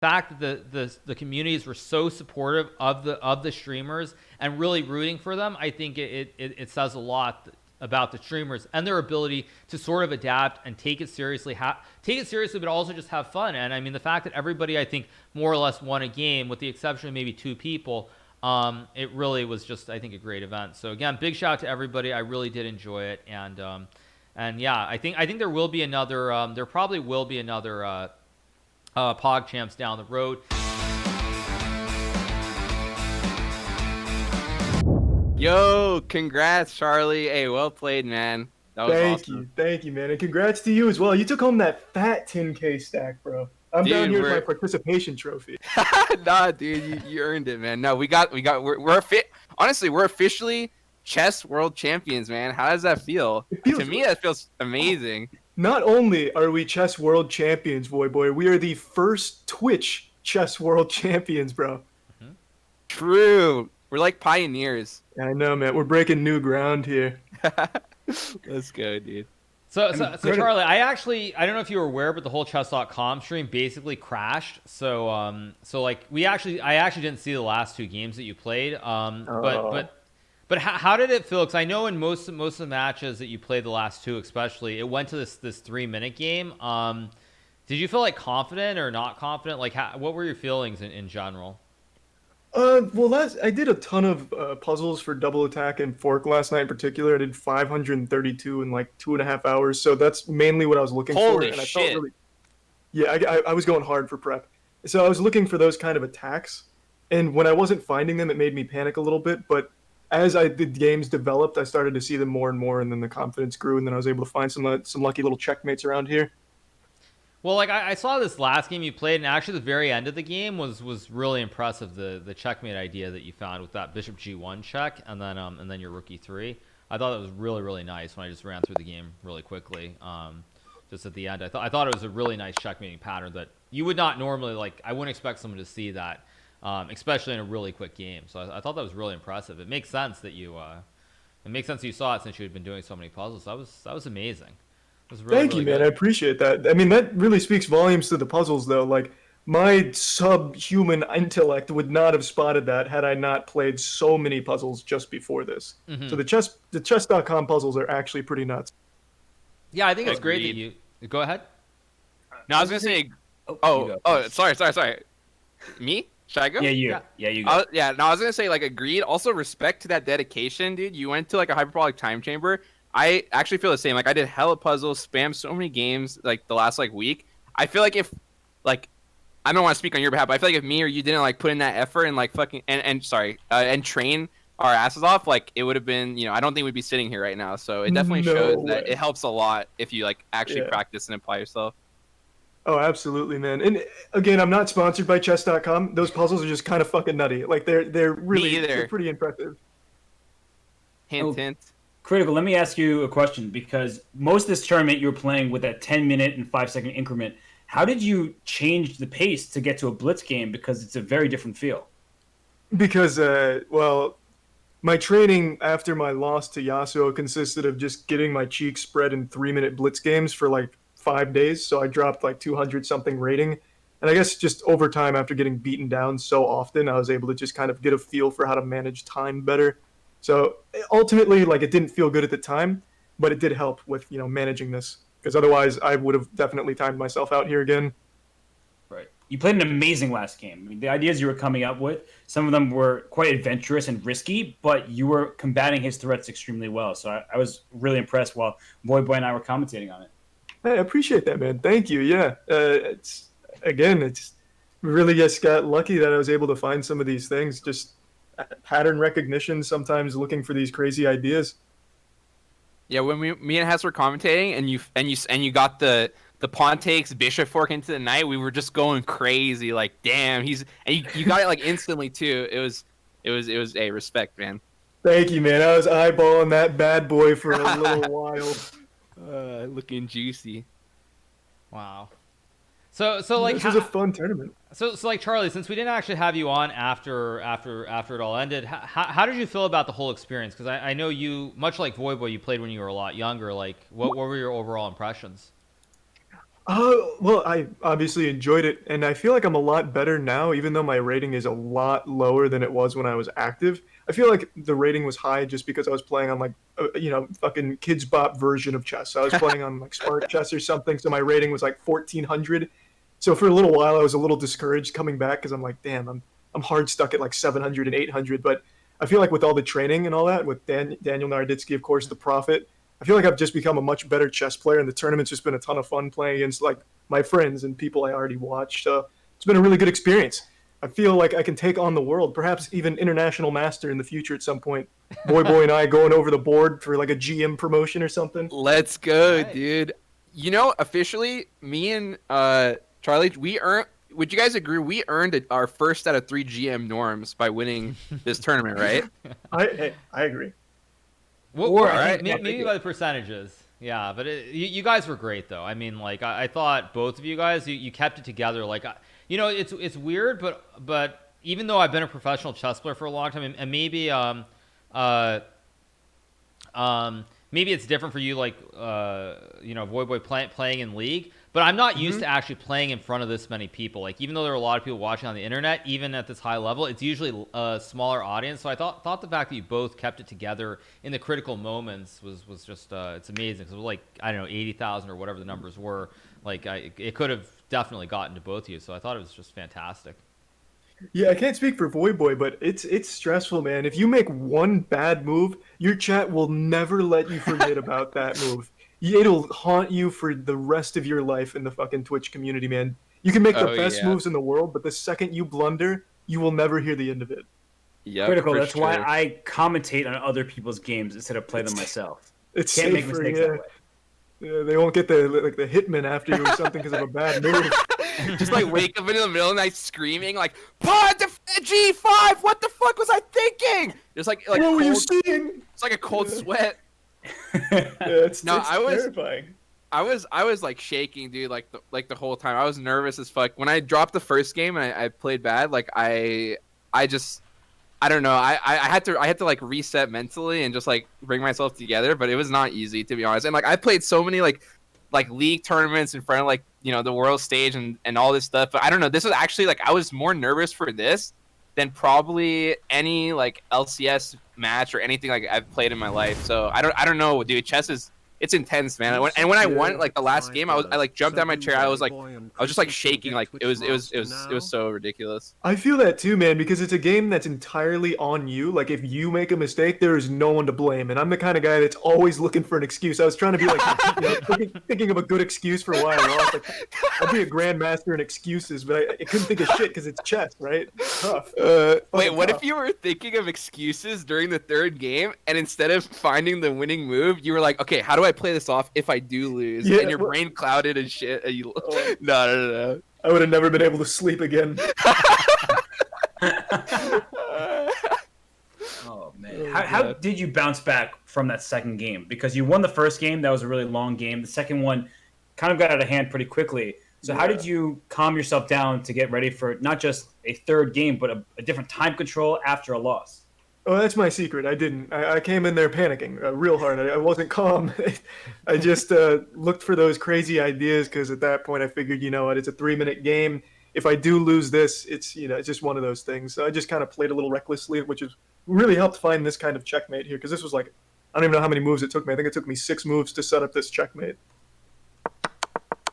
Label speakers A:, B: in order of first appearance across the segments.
A: fact that the communities were so supportive of the streamers and really rooting for them, I think it says a lot about the streamers and their ability to sort of adapt and take it seriously, but also just have fun. And I mean, the fact that everybody, I think, more or less won a game, with the exception of maybe 2 people, it really was just, I think, a great event. So again, big shout out to everybody. I really did enjoy it, and yeah, I think there will be another. There probably will be another. PogChamps down the road.
B: Yo, congrats, Charlie. Hey, well played, man. That was awesome.
C: Thank you, man, and congrats to you as well. You took home that fat 10K stack, bro. I'm
B: Dude,
C: down here with my participation trophy.
B: Nah, dude, you earned it, man. No, honestly, we're officially chess world champions, man. How does that feel? To me, that feels amazing.
C: Not only are we chess world champions, boy, we are the first Twitch chess world champions, bro.
A: Mm-hmm.
B: True. We're like pioneers.
C: I know, man. We're breaking new ground here.
B: Let's go, dude.
A: So Charlie, I don't know if you were aware, but the whole chess.com stream basically crashed. So I actually didn't see the last 2 games that you played. But how did it feel? Because I know in most of the matches that you played, the last 2 especially, it went to this 3-minute game. Did you feel like confident or not confident? Like, what were your feelings in general?
C: Well, I did a ton of puzzles for double attack and fork last night in particular. I did 532 in like 2.5 hours. So that's mainly what I was looking for.
B: Holy
C: and I
B: shit!
C: Felt really, yeah, I was going hard for prep. So I was looking for those kind of attacks, and when I wasn't finding them, it made me panic a little bit. But as the games developed, I started to see them more and more, and then the confidence grew, and then I was able to find some lucky little checkmates around here.
A: Well, like I saw this last game you played, and actually the very end of the game was really impressive. The checkmate idea that you found with that Bishop G1 check, and then your Rook E3. I thought it was really, really nice when I just ran through the game really quickly. Just at the end, I thought it was a really nice checkmating pattern that you would not normally, like, I wouldn't expect someone to see that. Especially in a really quick game. So I thought that was really impressive. It makes sense that you saw it since you had been doing so many puzzles. That was amazing. It was really,
C: Thank you,
A: really
C: man.
A: good.
C: I appreciate that. I mean, that really speaks volumes to the puzzles, though. Like, my subhuman intellect would not have spotted that had I not played so many puzzles just before this.
A: Mm-hmm.
C: So the chess.com puzzles are actually pretty nuts.
A: Yeah, I think it's great that you go ahead.
B: No, I was gonna say. Sorry. Me? Should I go?
D: Yeah, you. Yeah, you go.
B: I was gonna say, like, agreed. Also, respect to that dedication, dude. You went to like a hyperbolic time chamber. I actually feel the same. Like, I did hella puzzles, spammed so many games like the last like week. I feel like if like I don't want to speak on your behalf, but I feel like if me or you didn't like put in that effort and like fucking and train our asses off, like, it would have been, I don't think we'd be sitting here right now. So it definitely shows that it helps a lot if you like actually practice and apply yourself.
C: Oh, absolutely, man. And again, I'm not sponsored by chess.com. Those puzzles are just kind of fucking nutty. Like, they're pretty impressive.
B: Hint.
D: Critical, let me ask you a question, because most of this tournament you were playing with that 10-minute and 5-second increment. How did you change the pace to get to a blitz game? Because it's a very different feel.
C: Because, my training after my loss to Yasuo consisted of just getting my cheeks spread in 3-minute blitz games for like 5 days. So I dropped like 200 something rating. And I guess just over time, after getting beaten down so often, I was able to just kind of get a feel for how to manage time better. So ultimately, like, it didn't feel good at the time, but it did help with, managing this. Because otherwise, I would have definitely timed myself out here again.
D: Right. You played an amazing last game. I mean, the ideas you were coming up with, some of them were quite adventurous and risky, but you were combating his threats extremely well. So I was really impressed while Boy and I were commentating on it.
C: Hey, I appreciate that, man. Thank you. Yeah. It's really just got lucky that I was able to find some of these things. Just pattern recognition, sometimes looking for these crazy ideas.
B: Yeah, when me and Hess were commentating, and you got the pawn takes bishop fork into the knight, we were just going crazy. Like, damn, you got it like instantly too. It was a respect, man.
C: Thank you, man. I was eyeballing that bad boy for a little while.
B: Looking juicy.
A: Wow. So like,
C: this was a fun tournament.
A: So like, Charlie, since we didn't actually have you on after it all ended, how did you feel about the whole experience? Because I know you, much like Voyboy, you played when you were a lot younger. Like, what were your overall impressions?
C: Well, I obviously enjoyed it, and I feel like I'm a lot better now, even though my rating is a lot lower than it was when I was active. I feel like the rating was high just because I was playing on like, fucking Kids Bop version of chess. I was playing on like Smart Chess or something, so my rating was like 1400. So for a little while, I was a little discouraged coming back because I'm like, damn, I'm hard stuck at like 700 and 800. But I feel like with all the training and all that, with Daniel Naroditsky, of course, the Prophet, I feel like I've just become a much better chess player, and the tournament's just been a ton of fun playing against like my friends and people I already watched. It's been a really good experience. I feel like I can take on the world, perhaps even international master in the future at some point. Boy and I going over the board for like a GM promotion or something.
B: Let's go,
A: Nice.
B: dude. Officially, me and Charlie, we earned. Would you guys agree? We earned our first out of 3 GM norms by winning this tournament, right?
C: I agree.
A: Well,
D: Or
A: I
D: I
A: think
D: think-
A: maybe by the percentages. Yeah, but you guys were great though. I mean, like I thought both of you guys, you kept it together. Like, it's weird, but even though I've been a professional chess player for a long time, and maybe uh maybe it's different for you, like Voy Boy playing in League. But I'm not used to actually playing in front of this many people. Like, even though there are a lot of people watching on the internet, even at this high level, it's usually a smaller audience. So I thought the fact that you both kept it together in the critical moments was just it's amazing. Because it was like, I don't know, 80,000 or whatever the numbers were. Like, it could have definitely gotten to both of you. So I thought it was just fantastic.
C: Yeah, I can't speak for Voyboy, but it's stressful, man. If you make one bad move, your chat will never let you forget about that move. It'll haunt you for the rest of your life in the fucking Twitch community, man. You can make the
B: Oh,
C: best
B: yeah.
C: moves in the world, but the second you blunder, you will never hear the end of it.
B: Yeah,
D: Critical. That's why I commentate on other people's games instead of play them myself.
C: It's
D: Can't make
C: safer,
D: mistakes
C: yeah.
D: that way.
C: Yeah, they won't get the hitman after you or something because of a bad move.
B: just like wake up in the middle of the night screaming like, "Pod G5! What the fuck was I thinking?" There's like
C: What were you
B: cold,
C: seeing?
B: it's like a cold sweat.
C: Yeah, it's
B: No, I was-
C: terrifying.
B: I was like shaking, dude, like the whole time. I was nervous as fuck. When I dropped the first game and I played bad, like I just I don't know. I had to like reset mentally and just like bring myself together, but it was not easy, to be honest. And like I played so many like league tournaments in front of like, the world stage and all this stuff, but I don't know. This was actually like I was more nervous for this than probably any like LCS match or anything like I've played in my life. So I don't know, dude. Chess is it's intense, man. When I won like the last game, I like jumped out of my chair. I was just like shaking. Like it was so ridiculous.
C: I feel that too, man, because it's a game that's entirely on you. Like, if you make a mistake, there is no one to blame. And I'm the kind of guy that's always looking for an excuse. I was trying to be like, thinking of a good excuse for why I lost. Like, I'd be a grandmaster in excuses, but I couldn't think of shit because it's chess, right? It's tough.
B: Wait, what
C: tough.
B: if you were thinking of excuses during the third game, and instead of finding the winning move, you were like, okay, how do I play this off if I do lose?
C: Yeah,
B: and your brain clouded and shit. And you... No.
C: I would have never been able to sleep again.
D: Oh man, how did you bounce back from that second game? Because you won the first game, that was a really long game. The second one kind of got out of hand pretty quickly. So how did you calm yourself down to get ready for not just a third game, but a different time control after a loss?
C: Oh, that's my secret. I didn't. I came in there panicking real hard. I wasn't calm. I just looked for those crazy ideas because at that point I figured, you know what, it's a 3-minute game. If I do lose this, it's it's just one of those things. So I just kind of played a little recklessly, which is really helped find this kind of checkmate here because this was like, I don't even know how many moves it took me. I think it took me 6 moves to set up this checkmate.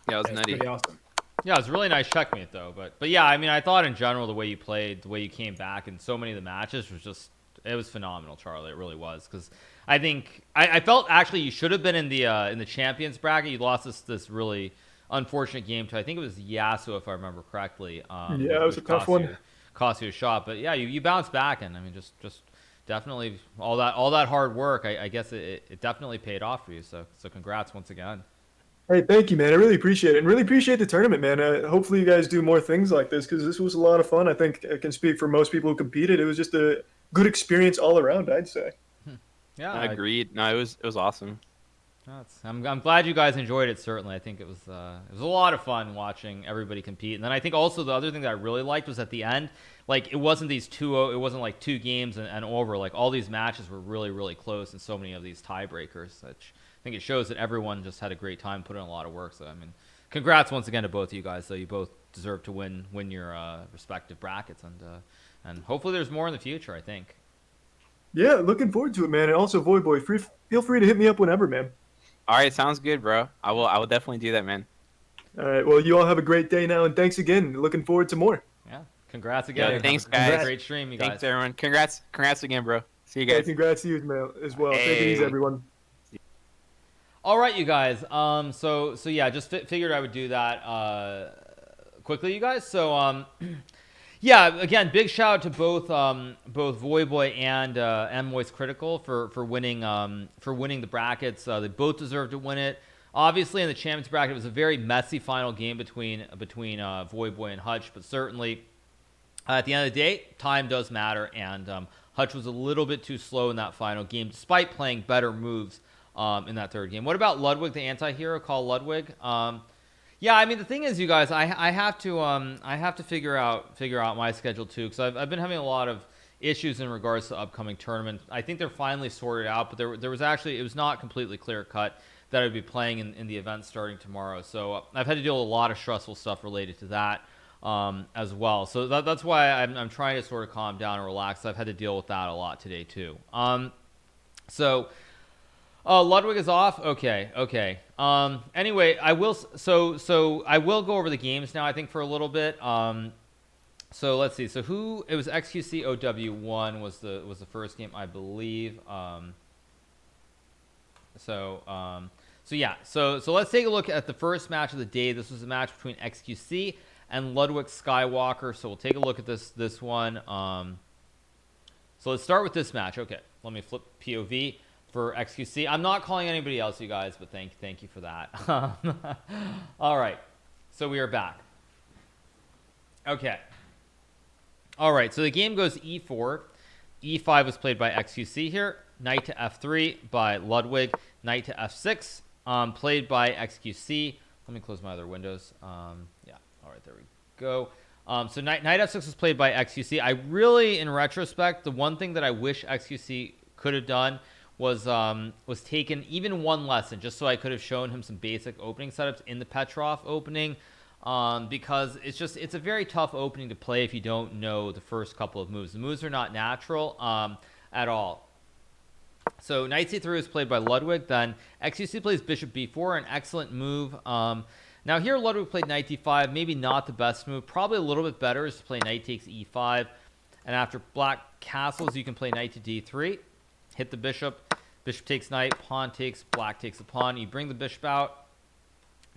B: Yeah, it was
D: That's
B: nutty.
D: pretty awesome.
A: Yeah, it was a really nice checkmate though. But yeah, I mean, I thought in general the way you played, the way you came back in so many of the matches was just. It was phenomenal, Charlie. It really was, because I think I felt actually you should have been in the champions bracket. You lost this really unfortunate game to, I think it was Yasuo, if I remember correctly.
C: Yeah, it was a tough one.
A: Cost you a shot, but yeah, you bounced back, and I mean just definitely all that hard work. I guess it definitely paid off for you. So congrats once again.
C: Hey, thank you, man. I really appreciate it, and really appreciate the tournament, man. Hopefully, you guys do more things like this because this was a lot of fun. I think I can speak for most people who competed. It was just a good experience all around, I'd say.
A: Yeah,
B: I agreed. No, it was awesome.
A: I'm glad you guys enjoyed it. Certainly, I think it was a lot of fun watching everybody compete. And then I think also the other thing that I really liked was at the end, like it wasn't it wasn't like 2 games and over. Like all these matches were really really close, and so many of these tiebreakers. Which I think it shows that everyone just had a great time, put in a lot of work. So I mean, congrats once again to both of you guys. So you both deserve to win your respective brackets, and hopefully there's more in the future, I think.
C: Yeah, looking forward to it, man. And also, Void Boy, feel free to hit me up whenever, man.
B: All right, sounds good, bro. I will definitely do that, man.
C: All right, well, you all have a great day now, and thanks again. Looking forward to more.
A: Yeah, congrats again.
B: Yeah, thanks,
A: Have
B: guys.
A: a great stream, you
B: Thanks,
A: guys.
B: everyone. Congrats again, bro. See you
C: Yeah,
B: guys.
C: congrats to you, man, as well. Take it
B: Hey.
C: easy, everyone.
A: All right, you guys. So yeah, just figured I would do that quickly, you guys. So yeah, again, big shout out to both Voyboy and Moist Critical for winning the brackets. They both deserve to win it. Obviously, in the champions bracket, it was a very messy final game between Voyboy and Hutch, but certainly at the end of the day, time does matter, and Hutch was a little bit too slow in that final game, despite playing better moves in that third game. What about Ludwig, the anti-hero? Call Ludwig. Yeah, I mean, the thing is, you guys, I have to figure out my schedule too, because I've been having a lot of issues in regards to upcoming tournaments. I think they're finally sorted out, but there was actually, it was not completely clear cut that I'd be playing in the event starting tomorrow. So I've had to deal with a lot of stressful stuff related to that as well. So that's why I'm trying to sort of calm down and relax. I've had to deal with that a lot today too. So Ludwig is off. Okay. Anyway, I will. So I will go over the games now, I think, for a little bit. So let's see. So it was XQC OW1 was the first game, I believe. So yeah. So let's take a look at the first match of the day. This was a match between XQC and Ludwig Skywalker. So we'll take a look at this one. So let's start with this match. Okay. Let me flip POV for XQC. I'm not calling anybody else, you guys, but thank you for that. All right. So we are back. Okay. All right. So the game goes E4. E5 was played by XQC here. Knight to F3 by Ludwig. Knight to F6 played by XQC. Let me close my other windows. Yeah. All right. There we go. So Knight F6 was played by XQC. I really, in retrospect, the one thing that I wish XQC could have done was taken even one lesson, just so I could have shown him some basic opening setups in the Petrov opening, because it's a very tough opening to play if you don't know the first couple of moves. The moves are not natural at all. So Knight C3 is played by Ludwig. Then XQC plays Bishop B4, an excellent move. Now here Ludwig played Knight D5, maybe not the best move. Probably a little bit better is to play Knight takes E5, and after black castles, you can play Knight to D3. Hit the bishop. Bishop takes knight. Pawn takes. Black takes the pawn. You bring the bishop out.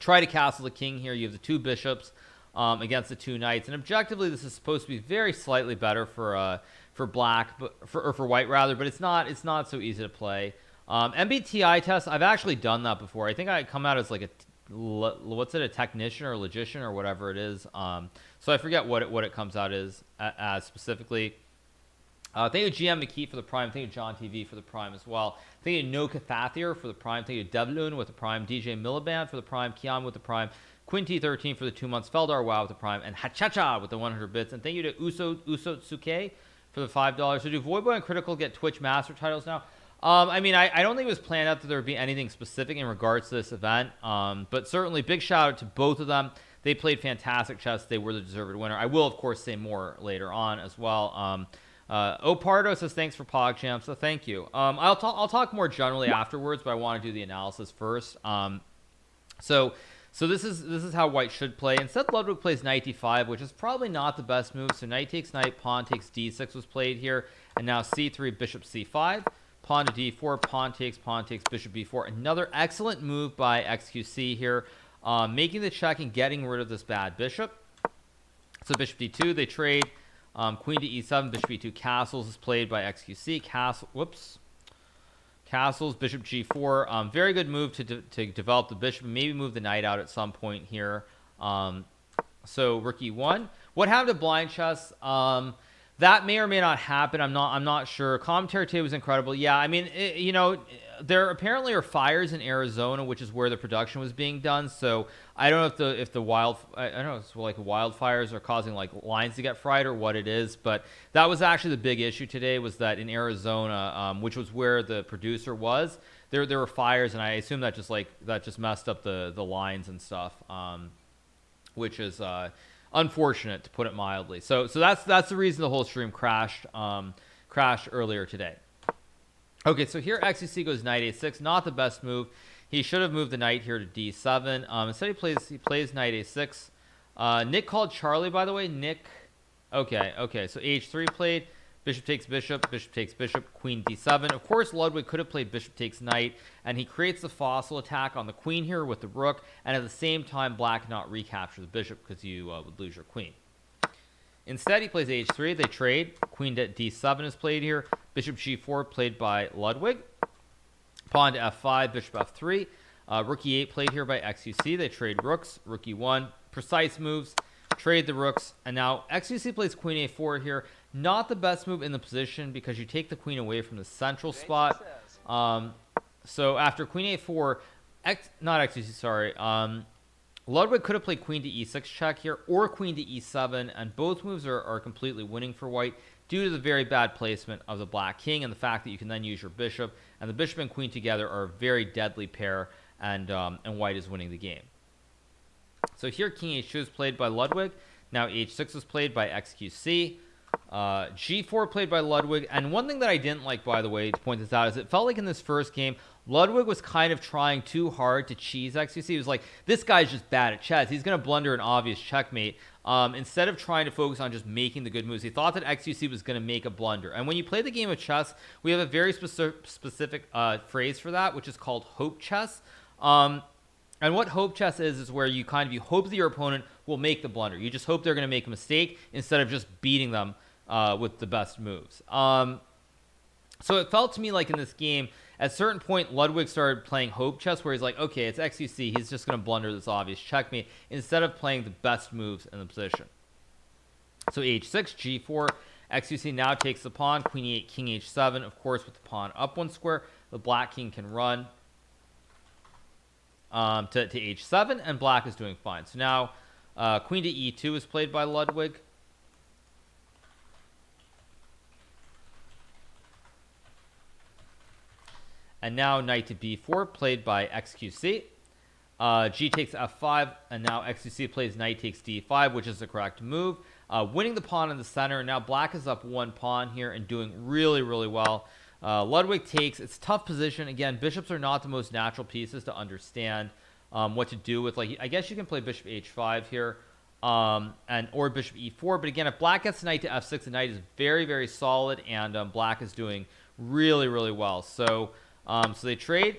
A: Try to castle the king here. You have the two bishops against the two knights. And objectively, this is supposed to be very slightly better for black, but for white rather. But it's not so easy to play. MBTI test. I've actually done that before. I think I come out as like a technician or logician or whatever it is. So I forget what it comes out as specifically. Thank you GM McKee for the prime. Thank you John TV for the prime as well. Thank you No Cathathier for the prime. Thank you Devlun with the prime. DJ Miliband for the prime. Kian with the prime. Quinty13 for the 2 months. Feldar Wow with the prime. And Hachacha with the 100 bits. And thank you to Usotsuke for the $5. So do Voyboy and Critical get Twitch Master titles now? I mean, I don't think it was planned out that there would be anything specific in regards to this event. But certainly big shout out to both of them. They played fantastic chess. They were the deserved winner. I will, of course, say more later on as well. Opardo says thanks for PogChamps. So thank you. I'll talk more generally afterwards, but I want to do the analysis first. So this is how white should play. Instead, Ludwig plays Knight D5, which is probably not the best move. So Knight takes Knight, Pawn takes D6 was played here, and now C3, Bishop C5, Pawn to D4, Pawn takes Bishop B4. Another excellent move by XQC here, making the check and getting rid of this bad bishop. So Bishop D2, they trade. Queen to E7, Bishop E2, castles is played by XQC. Castles, Bishop G4. Very good move to develop the bishop and maybe move the knight out at some point here. So Rook E1. What happened to blind chess? that may or may not happen. I'm not sure. Commentary today was incredible. Yeah, I mean, there apparently are fires in Arizona, which is where the production was being done. So I don't know if the I don't know if it's like wildfires are causing like lines to get fried or what it is. But that was actually the big issue today, was that in Arizona, which was where the producer was, there were fires, and I assume that just messed up the lines and stuff, which is unfortunate, to put it mildly. So that's the reason the whole stream crashed earlier today. Okay, so here XQC goes knight a6, not the best move. He should have moved the knight here to d7. Instead he plays knight a6. Nick called Charlie, by the way. Nick. Okay. So h3 played. Bishop takes bishop. Bishop takes bishop. Queen d7. Of course, Ludwig could have played bishop takes knight, and he creates the fossil attack on the queen here with the rook, and at the same time, black cannot recapture the bishop because you would lose your queen. Instead, he plays h3. They trade. Queen to d7 is played here. Bishop g4 played by Ludwig. Pawn to f5. Bishop f3. Rook e8 played here by XQC. They trade rooks. Rook e1. Precise moves. Trade the rooks. And now XQC plays queen a4 here. Not the best move in the position because you take the queen away from the central spot. So after queen a4, not XQC, sorry. Ludwig could have played queen to e6 check here, or queen to e7, and both moves are completely winning for white due to the very bad placement of the black king and the fact that you can then use your bishop, and the bishop and queen together are a very deadly pair, and white is winning the game. So here king h2 is played by Ludwig. Now h6 is played by XQC. G4 played by Ludwig, and one thing that I didn't like, by the way, to point this out, is it felt like in this first game Ludwig was kind of trying too hard to cheese XQC. He was like, this guy's just bad at chess, he's going to blunder an obvious checkmate, instead of trying to focus on just making the good moves. He thought that XQC was going to make a blunder, and when you play the game of chess, we have a very specific phrase for that, which is called hope chess. And what hope chess is where you hope that your opponent will make the blunder. You just hope they're going to make a mistake instead of just beating them with the best moves. So it felt to me like in this game, at a certain point, Ludwig started playing hope chess, where he's like, okay, it's XQC. He's just going to blunder this obvious checkmate instead of playing the best moves in the position. So h6, g4. XQC now takes the pawn. Queen e8, king h7. Of course, with the pawn up one square, the black king can run to h7, and black is doing fine. So now queen to e2 is played by Ludwig. And now knight to b4 played by XQC. G takes f5, and now XQC plays knight takes d5, which is the correct move. Winning the pawn in the center, and now black is up one pawn here and doing really, really well. Ludwig takes. It's a tough position. Again, bishops are not the most natural pieces to understand what to do with. Like, I guess you can play bishop h5 here, or bishop e4. But again, if black gets knight to f6, the knight is very, very solid, and black is doing really, really well. So they trade.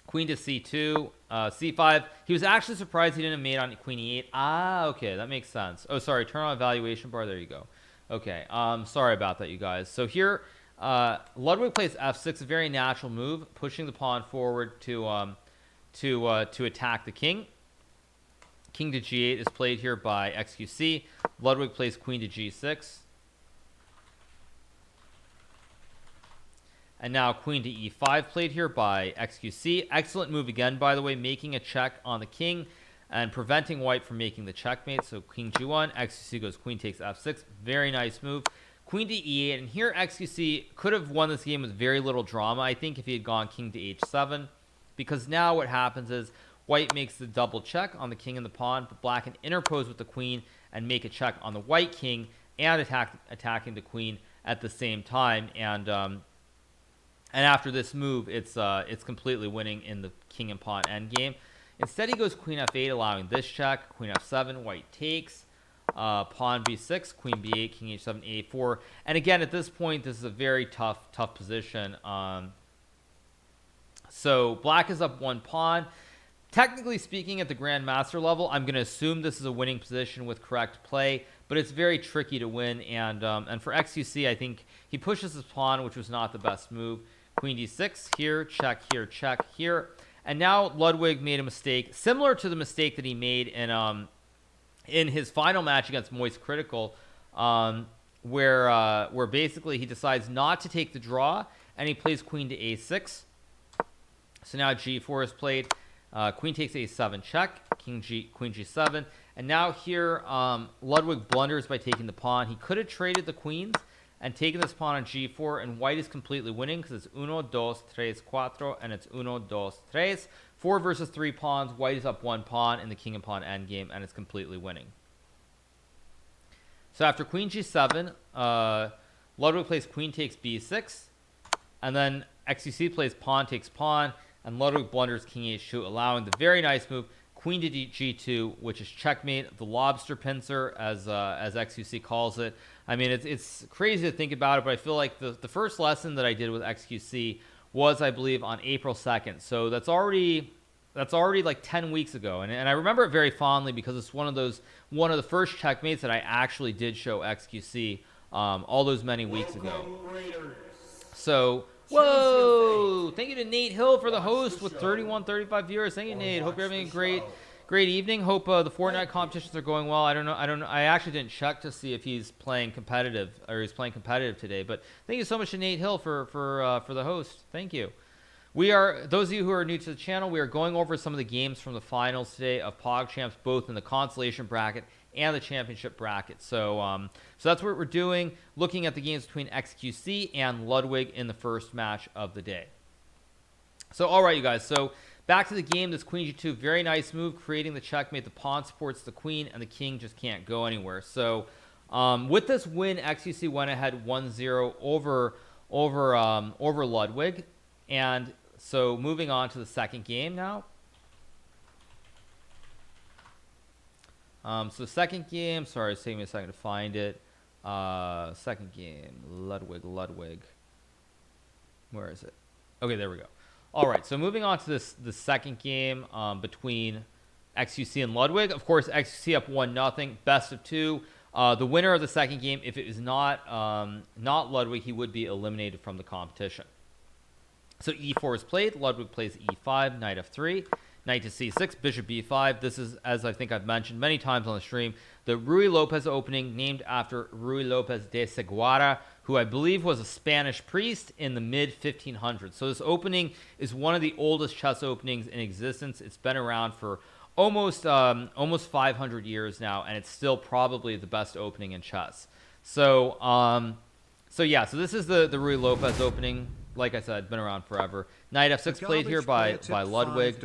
A: Queen to c2, c5. He was actually surprised he didn't mate on queen e8. Ah, okay, that makes sense. Oh, sorry, turn on evaluation bar. There you go. Okay, sorry about that, you guys. So here, Ludwig plays f6, a very natural move, pushing the pawn forward to attack the king. King to g8 is played here by XQC. Ludwig plays queen to g6. And now queen to e5 played here by XQC. Excellent move again, by the way, making a check on the king and preventing white from making the checkmate. So king g1, XQC goes queen takes f6. Very nice move. Queen to e8, and here XQC could have won this game with very little drama, I think, if he had gone king to h7, because now what happens is white makes the double check on the king and the pawn, but black can interpose with the queen and make a check on the white king and attacking the queen at the same time. And after this move, it's completely winning in the king and pawn endgame. Instead, he goes queen f8, allowing this check. Queen f7, white takes. Pawn b6, queen b8, king h7, a4. And again, at this point, this is a very tough position. So black is up one pawn. Technically speaking, at the grandmaster level, I'm going to assume this is a winning position with correct play, but it's very tricky to win. And for XQC, I think he pushes his pawn, which was not the best move. Queen d6 here, check here. And now Ludwig made a mistake, similar to the mistake that he made in his final match against Moist Critical, where basically he decides not to take the draw, and he plays queen to a6. So now g4 is played. Queen takes a7 check, queen g7. And now here, Ludwig blunders by taking the pawn. He could have traded the queens and taken this pawn on g4, and white is completely winning because it's 1, 2, 3, 4, and it's 1, 2, 3. 4 versus 3 pawns. White is up 1 pawn in the king and pawn endgame, and it's completely winning. So after queen g7, Ludwig plays queen takes b6, and then XQC plays pawn takes pawn, and Ludwig blunders king h2, allowing the very nice move queen to g2, which is checkmate, the lobster pincer, as XQC calls it. I mean, it's crazy to think about it, but I feel like the first lesson that I did with XQC was, I believe, on April 2nd. So that's already like 10 weeks ago, and I remember it very fondly because it's one of the first checkmates that I actually did show XQC all those many weeks ago. So, whoa! Thank you to Nate Hill for the host with 35 viewers. Thank you, Nate. Hope you're having a great evening. Hope the Fortnite competitions are going well. I don't know. I actually didn't check to see if he's playing competitive today. But thank you so much to Nate Hill for the host. Thank you. Those of you who are new to the channel, we are going over some of the games from the finals today of PogChamps, both in the consolation bracket and the championship bracket. So that's what we're doing, looking at the games between XQC and Ludwig in the first match of the day. So, all right, you guys. So back to the game. This queen g2, very nice move, creating the checkmate. The pawn supports the queen, and the king just can't go anywhere. So with this win, XQC went ahead 1-0 over Ludwig. And so moving on to the second game now. So second game, sorry, it's taking me a second to find it. Second game, Ludwig. Where is it? Okay, there we go. All right, so moving on to the second game between XQC and Ludwig. Of course, XQC up 1-0, best of 2. The winner of the second game, if it was not Ludwig, he would be eliminated from the competition. So e4 is played. Ludwig plays e5, knight f3, knight to c6, bishop b5. This is, as I think I've mentioned many times on the stream, the Ruy Lopez opening, named after Ruy Lopez de Seguara, who I believe was a Spanish priest in the mid-1500s. So this opening is one of the oldest chess openings in existence. It's been around for almost 500 years now, and it's still probably the best opening in chess. So yeah, so this is the Ruy Lopez opening. Like I said, been around forever. Knight f6 played here by Ludwig.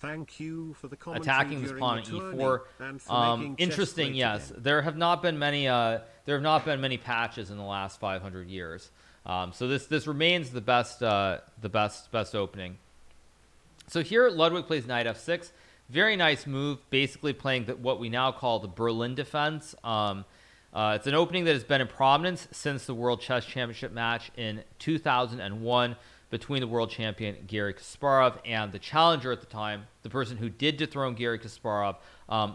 E: Thank you for the
A: attacking this pawn at e4. Interesting, yes. There have not been many patches in the last 500 years. So this remains the best opening. So here Ludwig plays knight f6. Very nice move, basically playing what we now call the Berlin defense. It's an opening that has been in prominence since the World Chess Championship match in 2001 between the world champion Garry Kasparov and the challenger at the time, the person who did dethrone Garry Kasparov,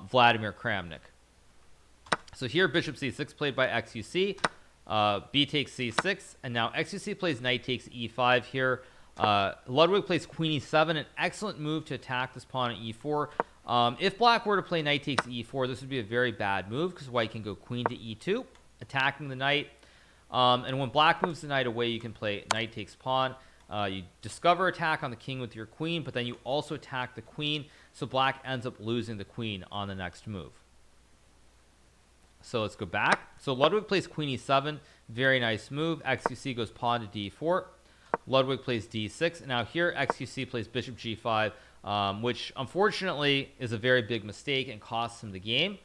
A: Vladimir Kramnik. So here bishop c6 played by XQC, b takes c6, and now XQC plays knight takes e5 here. Ludwig plays queen e7, an excellent move to attack this pawn at e4. If black were to play knight takes e4, this would be a very bad move because white can go queen to e2, attacking the knight. And when black moves the knight away, you can play knight takes pawn. You discover attack on the king with your queen, but then you also attack the queen, so black ends up losing the queen on the next move. So let's go back. So Ludwig plays queen e7, very nice move. XQC goes pawn to d4. Ludwig plays d6. And now here XQC plays bishop g5, which unfortunately is a very big mistake and costs him the game,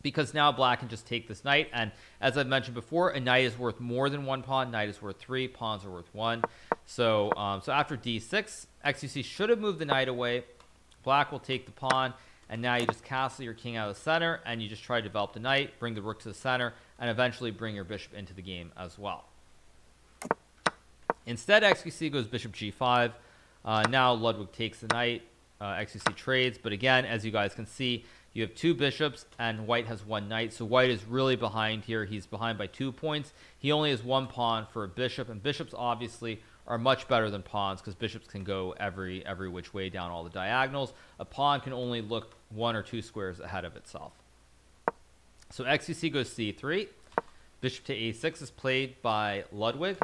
A: because now black can just take this knight, and as I've mentioned before, a knight is worth more than one pawn. Knight is worth 3, pawns are worth 1. So after d6, XQC should have moved the knight away. Black will take the pawn, and now you just castle your king out of the center, and you just try to develop the knight, bring the rook to the center, and eventually bring your bishop into the game as well. Instead, XQC goes bishop g5. Now Ludwig takes the knight. XQC trades, but again, as you guys can see, you have 2 bishops and white has 1 knight, so white is really behind here. He's behind by 2 points. He only has 1 pawn for a bishop, and bishops obviously are much better than pawns because bishops can go every which way down all the diagonals. A pawn can only look 1 or 2 squares ahead of itself. So XQC goes c3. Bishop to a6 is played by Ludwig.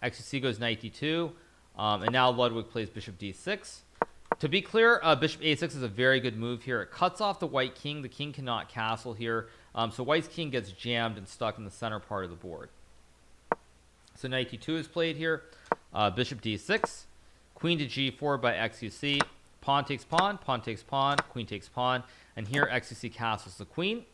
A: XQC goes knight d2. And now Ludwig plays bishop d6. To be clear, bishop a6 is a very good move here. It cuts off the white king. The king cannot castle here. So white's king gets jammed and stuck in the center part of the board. So knight d2 is played here. Bishop d6. Queen to g4 by XQC. Pawn takes pawn. Pawn takes pawn. Queen takes pawn. And here XQC castles the queen.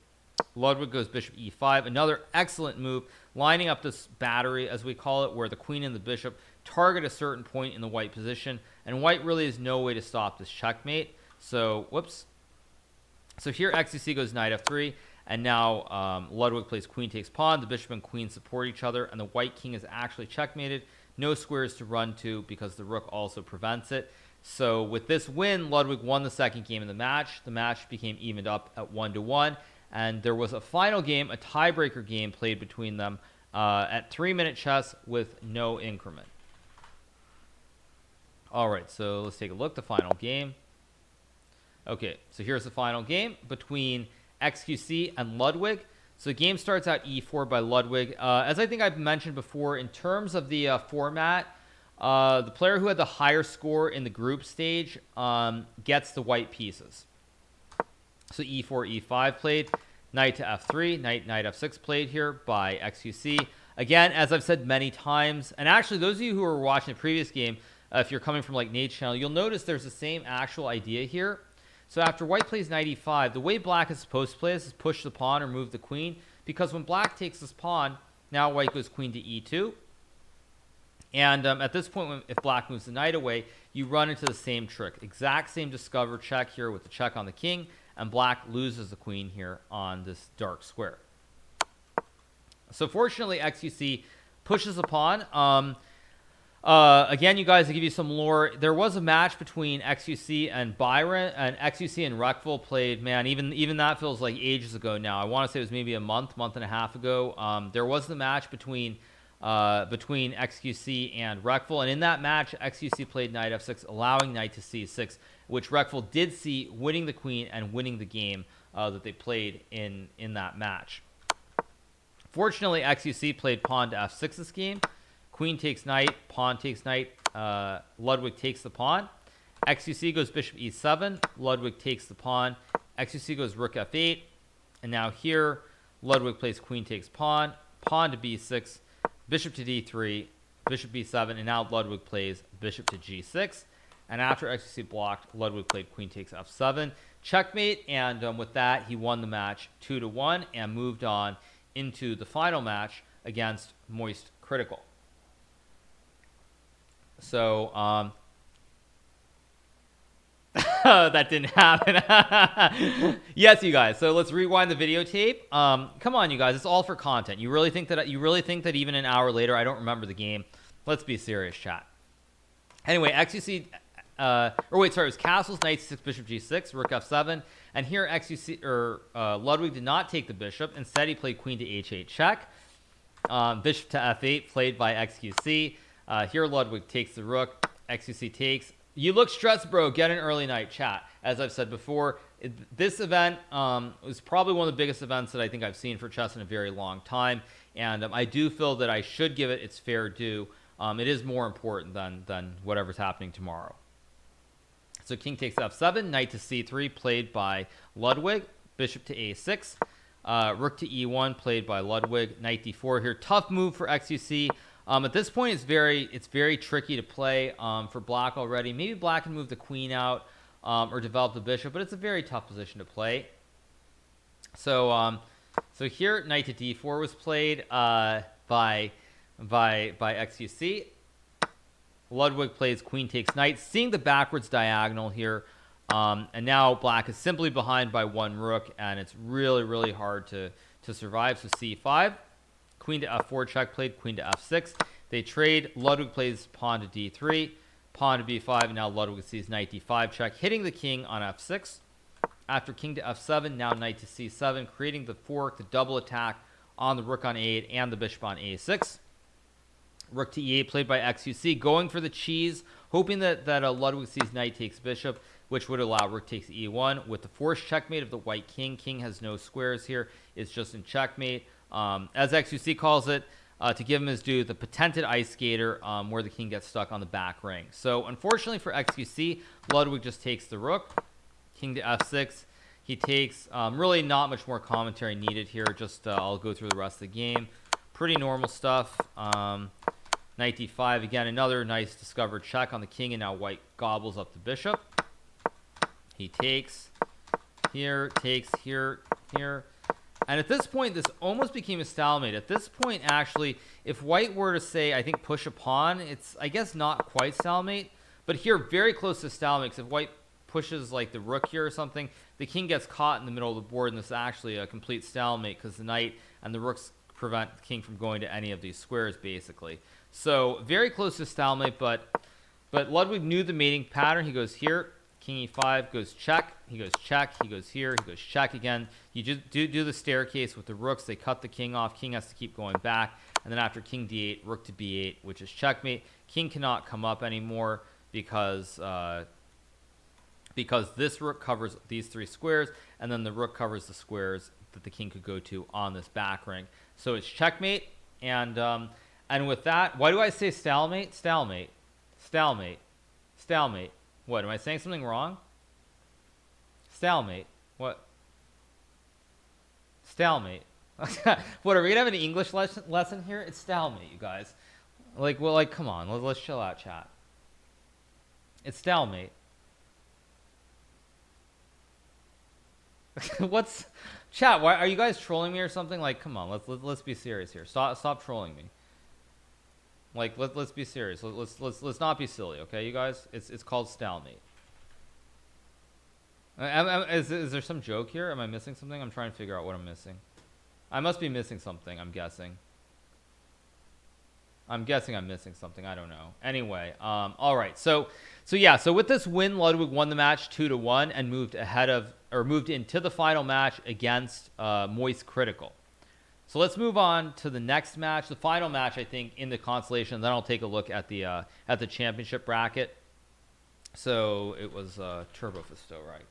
A: Ludwig goes bishop e5. Another excellent move, lining up this battery, as we call it, where the queen and the bishop target a certain point in the white position. And white really has no way to stop this checkmate. So, whoops. So here XQC goes knight f3. And now Ludwig plays queen takes pawn. The bishop and queen support each other. And the white king is actually checkmated. No squares to run to because the rook also prevents it. So with this win, Ludwig won the second game of the match. The match became evened up at 1-1. And there was a final game, a tiebreaker game played between them at 3-minute chess with no increment. All right, so let's take a look at the final game. Okay, so here's the final game between XQC and Ludwig. So the game starts out e4 by Ludwig. As I think I've mentioned before, in terms of the format, the player who had the higher score in the group stage gets the white pieces. So e4, e5 played. Knight to f3. Knight f6 played here by XQC. Again, as I've said many times, and actually those of you who were watching the previous game, if you're coming from like Nate's channel, you'll notice there's the same actual idea here. So after white plays knight e5, the way black is supposed to play this is push the pawn or move the queen, because when black takes this pawn, now white goes queen to e2. And at this point, if black moves the knight away, you run into the same trick. Exact same discover check here with the check on the king, and black loses the queen here on this dark square. So fortunately, XQC pushes the pawn. Again, you guys, to give you some lore, there was a match between XQC and Byron, and XQC and Reckful played, man, even that feels like ages ago now. I want to say it was maybe a month and a half ago. There was the match between XQC and Reckful, and in that match, XQC played knight f6, allowing knight to c6, which Reckful did see, winning the queen and winning the game that they played in that match. Fortunately, XQC played pawn to f6 this game. Queen takes knight, pawn takes knight, Ludwig takes the pawn. XQC goes bishop e7, Ludwig takes the pawn. XQC goes rook f8, and now here, Ludwig plays queen takes pawn, pawn to b6, bishop to d3, bishop b7, and now Ludwig plays bishop to g6. And after XQC blocked, Ludwig played queen takes f7. Checkmate, and with that, he won the match 2-1 and moved on into the final match against Moist Critical. So, that didn't happen. Yes, you guys. So let's rewind the videotape. Come on, you guys. It's all for content. You really think that even an hour later I don't remember the game? Let's be serious, chat. Anyway, XQC. It was castles, knight c6, bishop g6, rook f7, and here Ludwig did not take the bishop. Instead, he played queen to h8 check. Bishop to f8 played by XQC. Here Ludwig takes the rook. XQC takes. You look stressed, bro. Get an early night, chat. As I've said before, this event was probably one of the biggest events that I think I've seen for chess in a very long time, and I do feel that I should give it its fair due. It is more important than whatever's happening tomorrow. So king takes f7, knight to c3 played by Ludwig, bishop to a6, rook to e1 played by Ludwig, knight d4 here. Tough move for XQC. At this point, it's very tricky to play for black already. Maybe black can move the queen out or develop the bishop, but it's a very tough position to play. So here, knight to d4 was played by XQC. Ludwig plays queen takes knight, seeing the backwards diagonal here. And now black is simply behind by one rook, and it's really, really hard to survive. So c5. Queen to f4 check played, queen to f6. They trade. Ludwig plays pawn to d3, pawn to b5, and now Ludwig sees knight d5 check, hitting the king on f6. After king to f7, now knight to c7, creating the fork, the double attack on the rook on a8 and the bishop on a6. Rook to e8 played by XQC, going for the cheese, hoping that Ludwig sees knight takes bishop, which would allow rook takes e1 with the forced checkmate of the white king. King has no squares here. It's just in checkmate. As XQC calls it, to give him his due, the patented ice skater, where the king gets stuck on the back ring. So unfortunately for XQC, Ludwig just takes the rook, king to f6. He takes, really not much more commentary needed here. Just I'll go through the rest of the game. Pretty normal stuff. Knight d5, again, another nice discovered check on the king, and now white gobbles up the bishop. He takes here, takes here, here. And at this point, this almost became a stalemate. At this point, actually, if white were to say, I think, push a pawn, it's, I guess, not quite stalemate. But here, very close to stalemate, because if white pushes, like, the rook here or something, the king gets caught in the middle of the board, and this is actually a complete stalemate, because the knight and the rooks prevent the king from going to any of these squares, basically. So, very close to stalemate, but Ludwig knew the mating pattern. He goes here. King e5 goes check. He goes check. He goes here. He goes check again. You just do the staircase with the rooks. They cut the king off. King has to keep going back. And then after king d8, rook to b8, which is checkmate. King cannot come up anymore because this rook covers these three squares, and then the rook covers the squares that the king could go to on this back ring. So it's checkmate. And with that, why do I say stalemate? Stalemate. Stalemate. Stalemate. What, am I saying something wrong? Stalemate. What? Stalemate. What, are we gonna have an English lesson here? It's stalemate, you guys. Like, well, like, come on, let's chill out, chat. It's stalemate. What's chat? Why are you guys trolling me or something? Like, come on, let's be serious here. Stop trolling me. Like, let's be serious. Let's not be silly, okay, you guys? It's called stalemate. Is there some joke here? Am I missing something? I'm trying to figure out what I'm missing. I must be missing something, I'm guessing. I'm missing something. I don't know. Anyway, all right. So yeah. So with this win, Ludwig won the match 2-1 and moved into the final match against Moist Critical. So let's move on to the next match, the final match, I think, in the Consolation. Then I'll take a look at the championship bracket. So it was Turbo Fisto, right?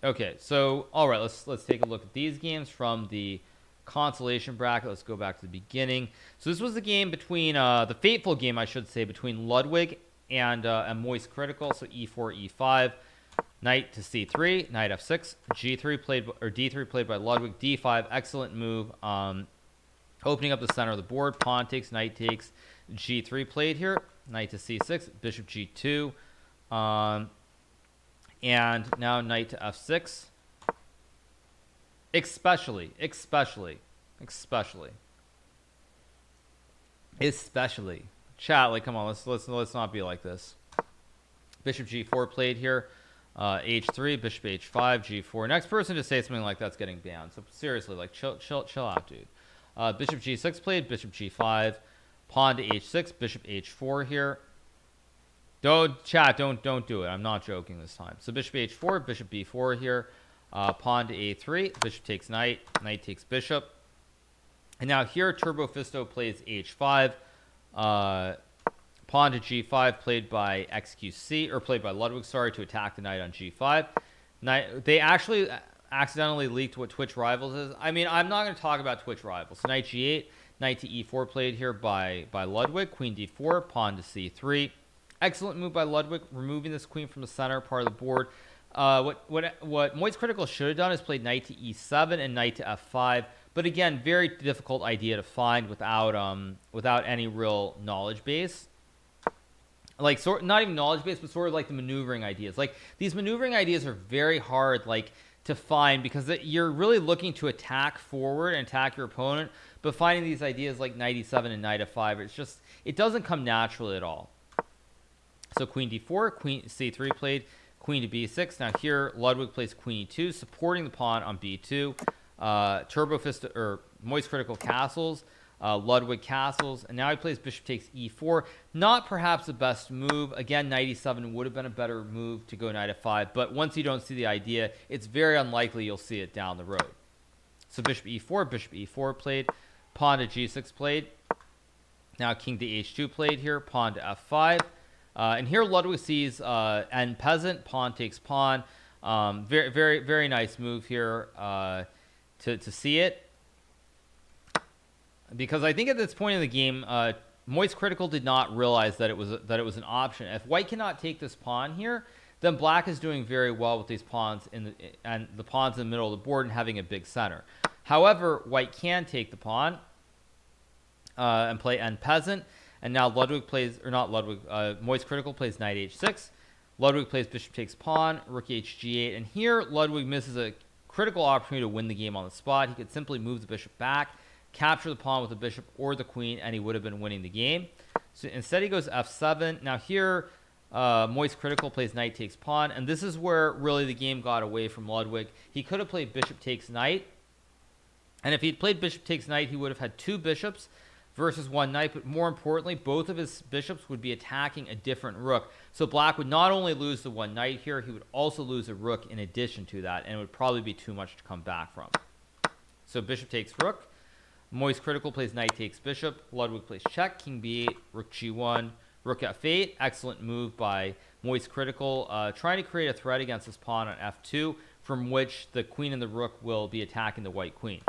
A: Okay, so all right, let's take a look at these games from the Consolation bracket. Let's go back to the beginning. So this was the game between the fateful game, I should say, between Ludwig and Moist Critical. So e4, e5. Knight to c3, knight f6, g3 played, or d3 played by Ludwig, d5, excellent move, opening up the center of the board. Pawn takes, knight takes, g3 played here, knight to c6, bishop g2, and now knight to f6. Especially, chat. Like, come on, let's not be like this. Bishop g4 played here. H3, bishop h5, g4. Next person to say something like that's getting banned. So seriously, like, chill out, dude. Bishop g6 played, bishop g5, pawn to h6, bishop h4 here. Don't do it. I'm not joking this time. So bishop h4, bishop b4 here, pawn to a3, bishop takes knight, knight takes bishop. And now here, Turbo Fisto plays h5. Pawn to g5 played by XQC, or played by Ludwig, sorry, to attack the knight on g5. They actually accidentally leaked what Twitch Rivals is. I mean, I'm not going to talk about Twitch Rivals. So knight g8, knight to e4 played here by Ludwig, queen d4, pawn to c3. Excellent move by Ludwig, removing this queen from the center part of the board. What Moist Critical should have done is played knight to e7 and knight to f5. But again, very difficult idea to find without any real knowledge base. Like, not even knowledge base, but sort of like the maneuvering ideas. Like, these maneuvering ideas are very hard, like, to find, because you're really looking to attack forward and attack your opponent, but finding these ideas like knight e7 and knight f5, it doesn't come naturally at all. So queen d4, queen c3 played, queen to b6. Now here, Ludwig plays queen e2, supporting the pawn on b2. Turbo Fist, or Moist Critical castles. Ludwig castles, and now he plays bishop takes e4. Not perhaps the best move. Again, knight e7 would have been a better move to go knight f5, but once you don't see the idea, it's very unlikely you'll see it down the road. So bishop e4 played, pawn to g6 played. Now king to h2 played here, pawn to f5. And here Ludwig sees end peasant, pawn takes pawn. Very nice move here. to see it, because I think at this point in the game, Moist Critical did not realize that it was an option. If white cannot take this pawn here, then black is doing very well with these pawns and the pawns in the middle of the board and having a big center. However, white can take the pawn and play end peasant. And now Ludwig plays, or not Ludwig, Moist Critical plays knight h6. Ludwig plays bishop takes pawn, rook hg8. And here, Ludwig misses a critical opportunity to win the game on the spot. He could simply move the bishop back, capture the pawn with the bishop or the queen, and he would have been winning the game. So instead, he goes f7. Now here, Moist Critical plays knight takes pawn. And this is where really the game got away from Ludwig. He could have played bishop takes knight. And if he'd played bishop takes knight, he would have had two bishops versus one knight, but more importantly, both of his bishops would be attacking a different rook. So black would not only lose the one knight here, he would also lose a rook in addition to that, and it would probably be too much to come back from. So bishop takes rook, Moist Critical plays knight takes bishop, Ludwig plays check, king b8, rook g1, rook f8. Excellent move by Moist Critical, trying to create a threat against his pawn on f2, from which the queen and the rook will be attacking the white queen.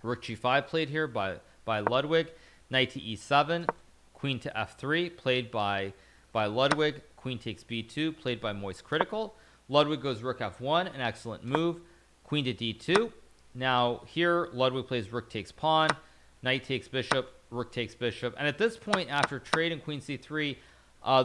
A: Rook g5 played here by Ludwig, knight to e7, queen to f3, played by Ludwig, queen takes b2, played by Moist Critical. Ludwig goes rook f1, an excellent move, queen to d2. Now here, Ludwig plays rook takes pawn, knight takes bishop, rook takes bishop. And at this point, after trade and queen c3,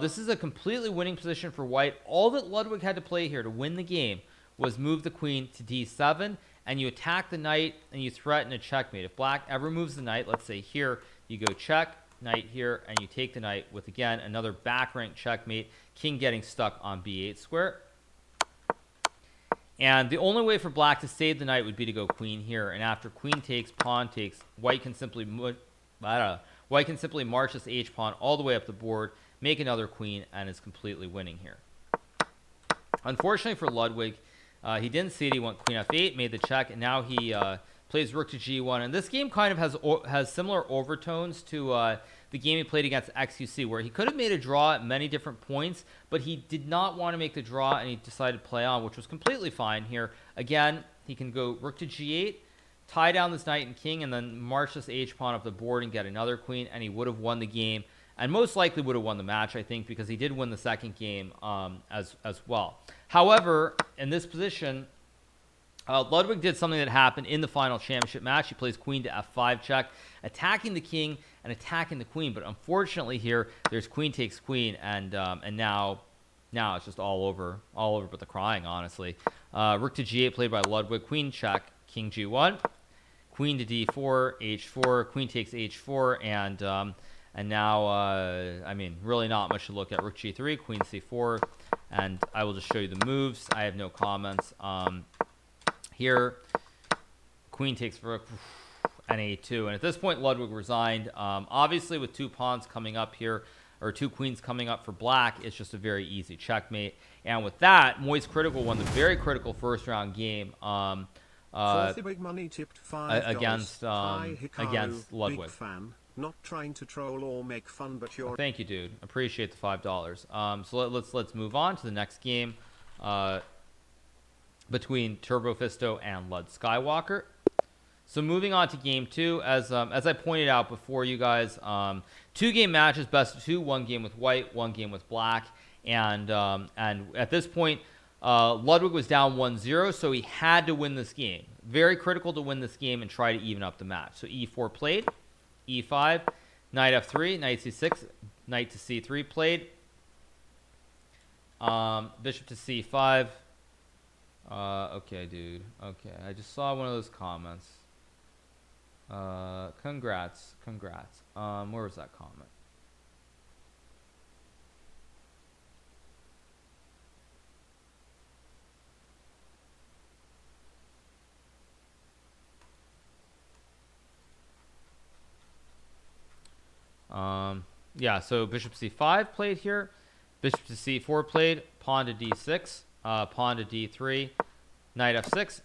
A: this is a completely winning position for white. All that Ludwig had to play here to win the game was move the queen to d7, and you attack the knight and you threaten a checkmate. If black ever moves the knight, let's say here, you go check, knight here, and you take the knight with, again, another back rank checkmate, king getting stuck on b8 square. And the only way for black to save the knight would be to go queen here. And after queen takes, pawn takes, white can simply march this h-pawn all the way up the board, make another queen, and is completely winning here. Unfortunately for Ludwig, he didn't see it. He went queen f8, made the check, and now he plays rook to g1. And this game kind of has similar overtones to the game he played against XQC, where he could have made a draw at many different points, but he did not want to make the draw, and he decided to play on, which was completely fine here. Again, he can go rook to g8, tie down this knight and king, and then march this h-pawn up the board and get another queen, and he would have won the game, and most likely would have won the match, I think, because he did win the second game as well. However, in this position, Ludwig did something that happened in the final championship match. He plays queen to f5 check, attacking the king and attacking the queen. But unfortunately here, there's queen takes queen, and now it's just all over but the crying, honestly. Rook to g8 played by Ludwig, queen check, king g1, queen to d4, h4, queen takes h4, and now, I mean, really not much to look at. Rook g3, queen c4, and I will just show you the moves. I have no comments. Here, queen takes rook, and a2. And at this point, Ludwig resigned. Obviously, with two pawns coming up here, or two queens coming up for black, it's just a very easy checkmate. And with that, Moist Critical won the very critical first-round game
E: Big money tipped
A: against Ludwig.
E: Big fan. Not trying to troll or make fun, but you're...
A: Thank you, dude. Appreciate the $5. So let's move on to the next game between Turbo Fisto and Lud Skywalker. So moving on to game two, as I pointed out before, you guys, 2-game matches, best of 2, 1 game with white, 1 game with black, and at this point, Ludwig was down 1-0, so he had to win this game. Very critical to win this game and try to even up the match. So e4 played. e5, knight f3, knight c6, knight to c3 played, bishop to c5. Okay, dude. Okay, I just saw one of those comments. Congrats. Where was that comment? Yeah, so bishop c5 played here, bishop to c4 played, pawn to d6, pawn to d3, knight f6,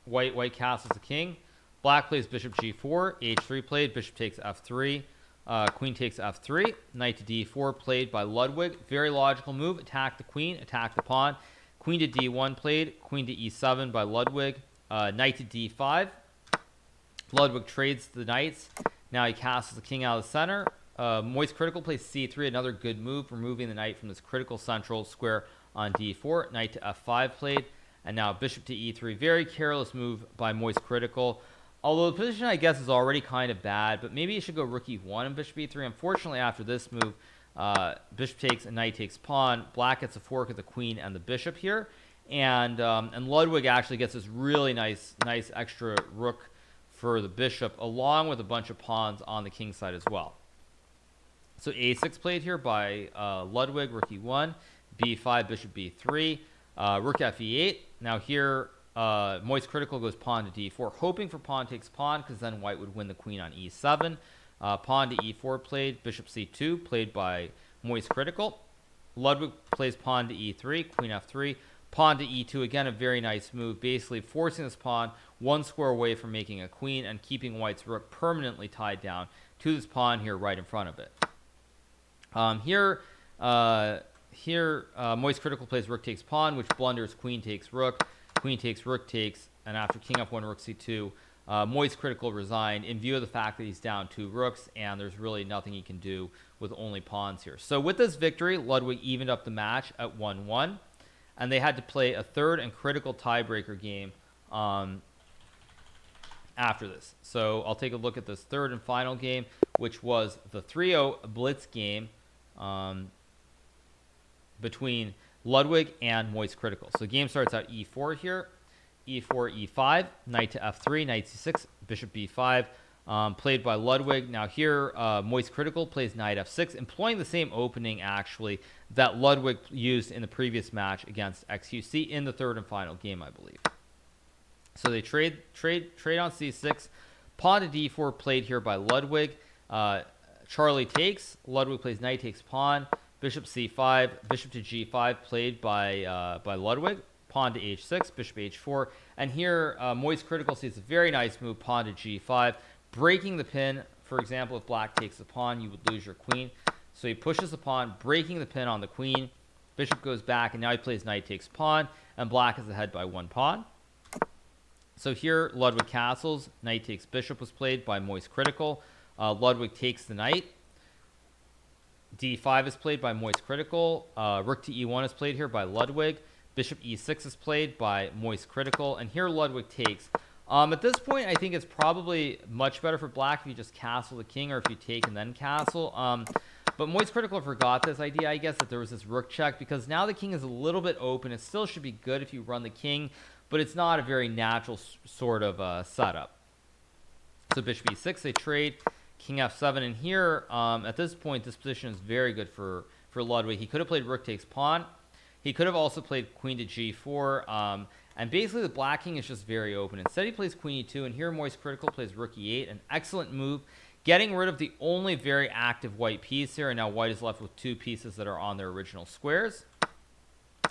A: white castles the king, black plays bishop g4, h3 played, bishop takes f3, queen takes f3, knight to d4 played by Ludwig. Very logical move, attack the queen, attack the pawn, queen to d1 played, queen to e7 by Ludwig, knight to d5. Ludwig trades the knights. Now he castles the king out of the center. Moist Critical plays c3, another good move, removing the knight from this critical central square on d4. Knight to f5 played, and now bishop to e3. Very careless move by Moist Critical. Although the position, I guess, is already kind of bad, but maybe you should go rook e1 and bishop e3. Unfortunately, after this move, bishop takes and knight takes pawn. Black gets a fork of the queen and the bishop here, and Ludwig actually gets this really nice extra rook for the bishop, along with a bunch of pawns on the king side as well. So a6 played here by Ludwig, rook e1, b5, bishop b3, rook fe8. Now here, Moist Critical goes pawn to d4, hoping for pawn takes pawn, because then white would win the queen on e7. Pawn to e4 played, bishop c2, played by Moist Critical. Ludwig plays pawn to e3, queen f3, pawn to e2, again a very nice move, basically forcing this pawn one square away from making a queen and keeping white's rook permanently tied down to this pawn here right in front of it. Moist Critical plays rook takes pawn, which blunders queen takes, rook takes, and after king f1, rook c2, Moist Critical resigned in view of the fact that he's down 2 rooks, and there's really nothing he can do with only pawns here. So with this victory, Ludwig evened up the match at 1-1, and they had to play a third and critical tiebreaker game after this. So I'll take a look at this third and final game, which was the 3-0 blitz game between Ludwig and Moist Critical. So the game starts out e4 here, e4, e5, knight to f3, knight c6, bishop b5, played by Ludwig. Now here, Moist Critical plays knight f6, employing the same opening, actually, that Ludwig used in the previous match against XQC in the third and final game, I believe. So they trade on c6, pawn to d4 played here by Ludwig. Charlie takes, Ludwig plays knight takes pawn, bishop c5, bishop to g5 played by Ludwig, pawn to h6, bishop h4, and here Moist Critical sees a very nice move, pawn to g5, breaking the pin. For example, if black takes the pawn, you would lose your queen. So he pushes the pawn, breaking the pin on the queen. Bishop goes back, and now he plays knight takes pawn, and black is ahead by 1 pawn. So here, Ludwig castles, knight takes bishop was played by Moist Critical. Ludwig takes the knight. d5 is played by Moist Critical. Rook to e1 is played here by Ludwig. Bishop e6 is played by Moist Critical. And here Ludwig takes. At this point, I think it's probably much better for black if you just castle the king, or if you take and then castle. But Moist Critical forgot this idea, I guess, that there was this rook check, because now the king is a little bit open. It still should be good if you run the king, but it's not a very natural sort of setup. So bishop e6, they trade, king f7, and here, at this point, this position is very good for Ludwig. He could have played rook takes pawn. He could have also played queen to g4, and basically the black king is just very open. Instead, he plays queen e2, and here Moist Critical plays rook e8, an excellent move, getting rid of the only very active white piece here, and now white is left with 2 pieces that are on their original squares.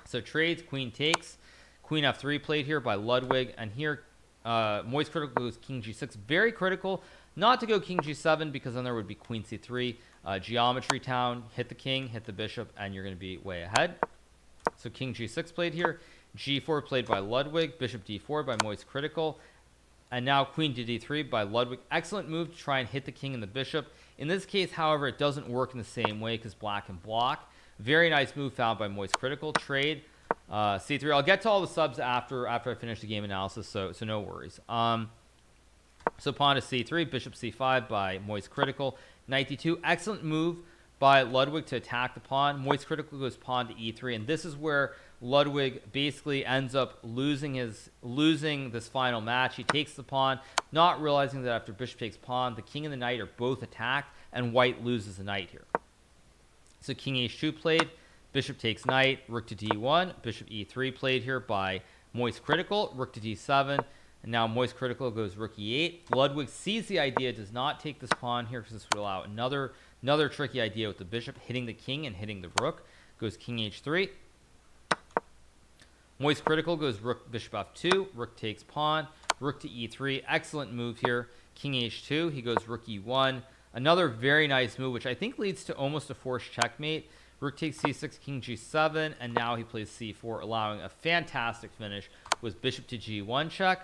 A: So trades, queen takes, queen f3 played here by Ludwig, and here Moist Critical goes king g6. Very critical not to go king g7, because then there would be queen c3. Geometry town, hit the king, hit the bishop, and you're going to be way ahead. So king g6 played here. g4 played by Ludwig. Bishop d4 by Moist Critical. And now queen to d3 by Ludwig. Excellent move to try and hit the king and the bishop. In this case, however, it doesn't work in the same way because black can block. Very nice move found by Moist Critical. Trade. c3. I'll get to all the subs after I finish the game analysis, so no worries. So pawn to c3, bishop c5 by Moist Critical. Knight d2. Excellent move by Ludwig to attack the pawn. Moist Critical goes pawn to e3, and this is where Ludwig basically ends up losing this final match. He takes the pawn, not realizing that after bishop takes pawn, the king and the knight are both attacked, and white loses the knight here. So king h2 played, bishop takes knight, rook to d1, bishop e3 played here by Moist Critical, rook to d7, and now Moist Critical goes rook e8. Ludwig sees the idea, does not take this pawn here because this would allow another tricky idea with the bishop hitting the king and hitting the rook. Goes king h3. Moist Critical goes rook bishop f2. Rook takes pawn. Rook to e3. Excellent move here. King h2. He goes rook e1. Another very nice move, which I think leads to almost a forced checkmate. Rook takes c6, king g7, and now he plays c4, allowing a fantastic finish with bishop to g1 check.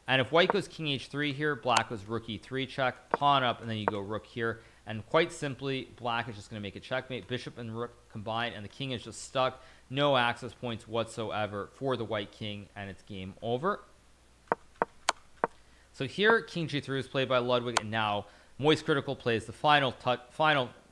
A: And if white goes king h3 here, black goes rook e3 check, pawn up, and then you go rook here. And quite simply, black is just going to make a checkmate. Bishop and rook combine, and the king is just stuck. No access points whatsoever for the white king, and it's game over. So here, king g3 is played by Ludwig, and now Moist Critical plays the final,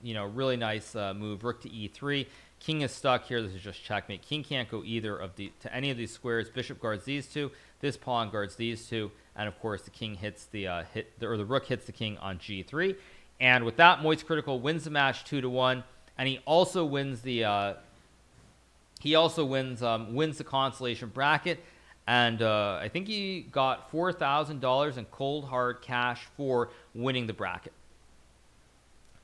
A: really nice move, rook to e3. King is stuck here. This is just checkmate. King can't go either to any of these squares. Bishop guards these two. This pawn guards these two, and of course the king hits the rook hits the king on g3. And with that, Moist Critical wins the match 2-1, and he also wins the wins the consolation bracket. And I think he got $4,000 in cold hard cash for winning the bracket.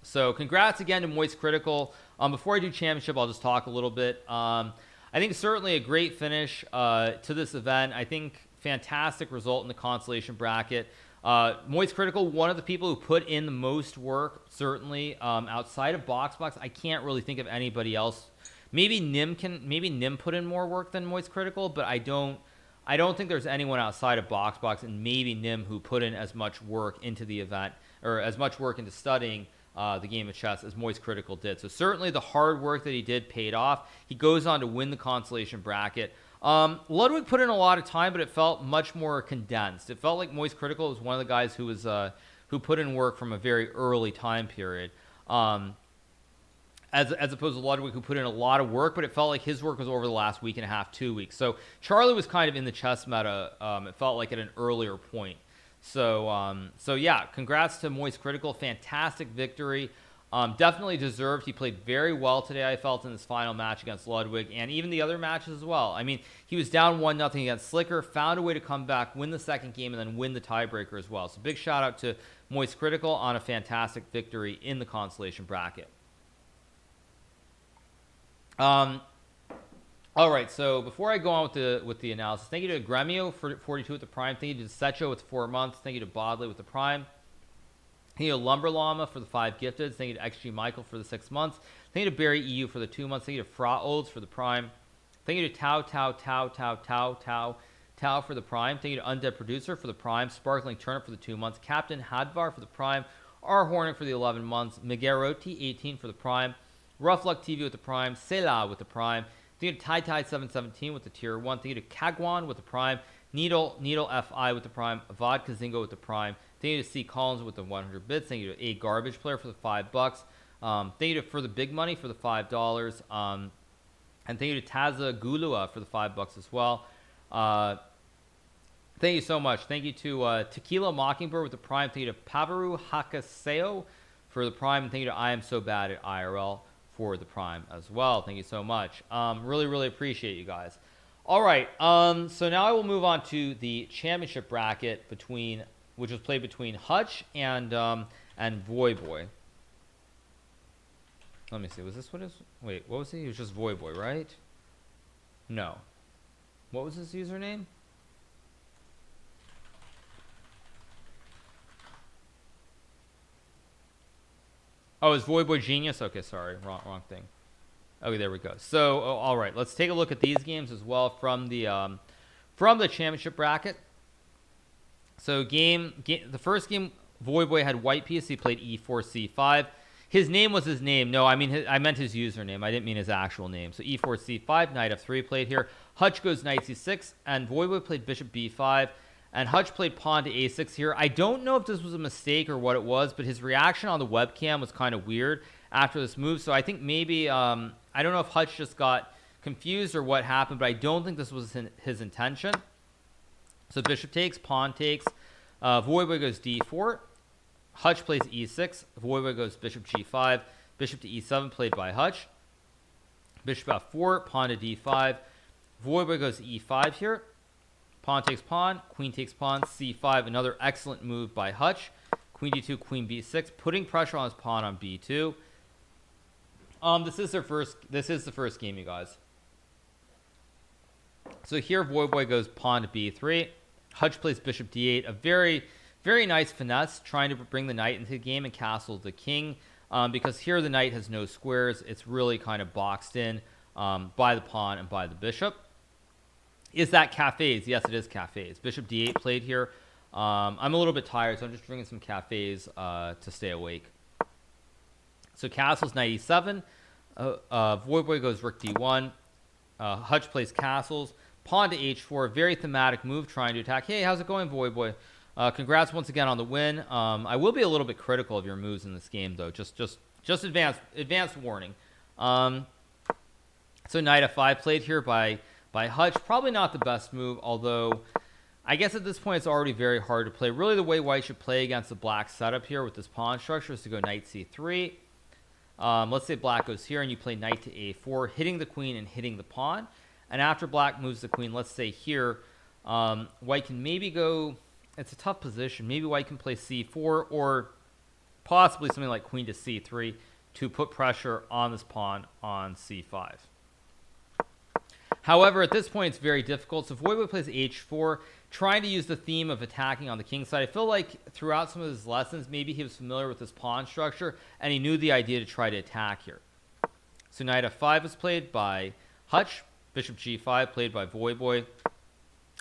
A: So congrats again to Moist Critical. Before I do championship, I'll just talk a little bit. I think certainly a great finish to this event. I think fantastic result in the consolation bracket. Moist Critical, one of the people who put in the most work, certainly outside of BoxBox. I can't really think of anybody else. Maybe Nim put in more work than Moist Critical, but I don't think there's anyone outside of BoxBox and maybe Nim who put in as much work into the event, or as much work into studying the game of chess as Moist Critical did. So certainly the hard work that he did paid off. He goes on to win the consolation bracket. Ludwig put in a lot of time, but it felt much more condensed. It felt like Moist Critical was one of the guys who put in work from a very early time period. As opposed to Ludwig, who put in a lot of work, but it felt like his work was over the last week and a half, 2 weeks. So Charlie was kind of in the chess meta, it felt like at an earlier point. So yeah, congrats to Moist Critical. Fantastic victory. Definitely deserved. He played very well today, I felt, in this final match against Ludwig, and even the other matches as well. I mean, he was down 1-0 against Slicker, found a way to come back, win the second game, and then win the tiebreaker as well. So big shout out to Moist Critical on a fantastic victory in the consolation bracket. All right, so before I go on with the analysis, thank you to Gremio for 42 with the prime. Thank you to Secho with 4 months. Thank you to Bodley with the prime. Thank you to Lumber Llama for the 5 gifted. Thank you to XG Michael for the 6 months. Thank you to Barry EU for the 2 months. Thank you to Fra Olds for the prime. Thank you to Tao for the prime. Thank you to Undead Producer for the prime. Sparkling Turnip for the 2 months. Captain Hadvar for the prime. R Hornet for the 11 months. Megaroti 18 for the prime. Rough Luck TV with the prime. Selah with the prime. Thank you to Tai 717 with the tier 1. Thank you to Kagwan with the prime. Needle FI with the prime. Vodka Zingo with the prime. Thank you to C Collins with the 100 bits. Thank you to A Garbage Player for the $5. Thank you to For the Big Money for the $5. And thank you to Taza Gulua for the $5 as well. Thank you so much. Thank you to Tequila Mockingbird with the prime. Thank you to Pavaru Hakaseo for the prime. And thank you to I Am So Bad at IRL for the prime as well. Thank you so much. Really, really appreciate you guys. All right. So now I will move on to the championship bracket which was played between Hutch and Voyboy. Let me see. Was this what is? Wait, what was he? He was just Voyboy, right? No. What was his username? Oh, it's Voyboy Genius? Okay, sorry. Wrong thing. Okay, there we go. So, all right. Let's take a look at these games as well from the championship bracket. So, the first game, Voyboy had white piece. He played e4, c5. His name was his name. No, I meant his username. I didn't mean his actual name. So, e4, c5. Knight f3 played here. Hutch goes knight c6. And Voyboy played bishop b5. And Hutch played pawn to a6 here. I don't know if this was a mistake or what it was, but his reaction on the webcam was kind of weird after this move. So I think maybe, I don't know if Hutch just got confused or what happened, but I don't think this was his intention. So bishop takes, pawn takes. Voyboy goes d4. Hutch plays e6. Voyboy goes bishop g5. Bishop to e7 played by Hutch. Bishop f4, pawn to d5. Voyboy goes e5 here. Pawn takes pawn, queen takes pawn, c5. Another excellent move by Hutch. Queen d2, queen b6, putting pressure on his pawn on b2. This is the first game, you guys. So here Voyboy goes pawn to b3. Hutch plays bishop d8. A very, very nice finesse, trying to bring the knight into the game and castle the king. Because here the knight has no squares. It's really kind of boxed in by the pawn and by the bishop. Is that cafes? Yes, it is cafes. Bishop d8 played here. I'm a little bit tired, so I'm just drinking some cafes to stay awake. So castles, knight e7. Void Boy goes rook d1. Hutch plays castles. Pawn to h4. Very thematic move, trying to attack. Hey, how's it going, Void Boy? Congrats once again on the win. I will be a little bit critical of your moves in this game, though. Just advanced warning. So knight f5 played here by Hutch. Probably not the best move, although I guess at this point it's already very hard to play. Really, the way white should play against the black setup here with this pawn structure is to go knight c3. Let's say black goes here and you play knight to a4, hitting the queen and hitting the pawn. And after black moves the queen, let's say here, white can maybe go, it's a tough position. Maybe white can play c4 or possibly something like queen to c3 to put pressure on this pawn on c5. However, at this point, it's very difficult. So Void Boy plays h4, trying to use the theme of attacking on the king side. I feel like throughout some of his lessons, maybe he was familiar with this pawn structure, and he knew the idea to try to attack here. So knight f5 is played by Hutch. Bishop g5 played by Void Boy.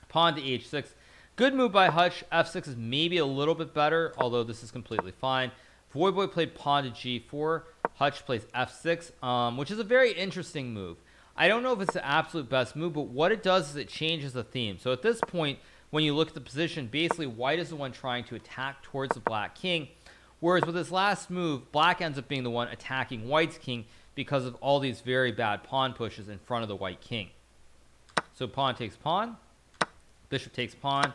A: Pawn to h6. Good move by Hutch. f6 is maybe a little bit better, although this is completely fine. Void Boy played pawn to g4. Hutch plays f6, which is a very interesting move. I don't know if it's the absolute best move, but what it does is it changes the theme. So at this point, when you look at the position, basically white is the one trying to attack towards the black king, whereas with this last move, black ends up being the one attacking white's king because of all these very bad pawn pushes in front of the white king. So pawn takes pawn, bishop takes pawn,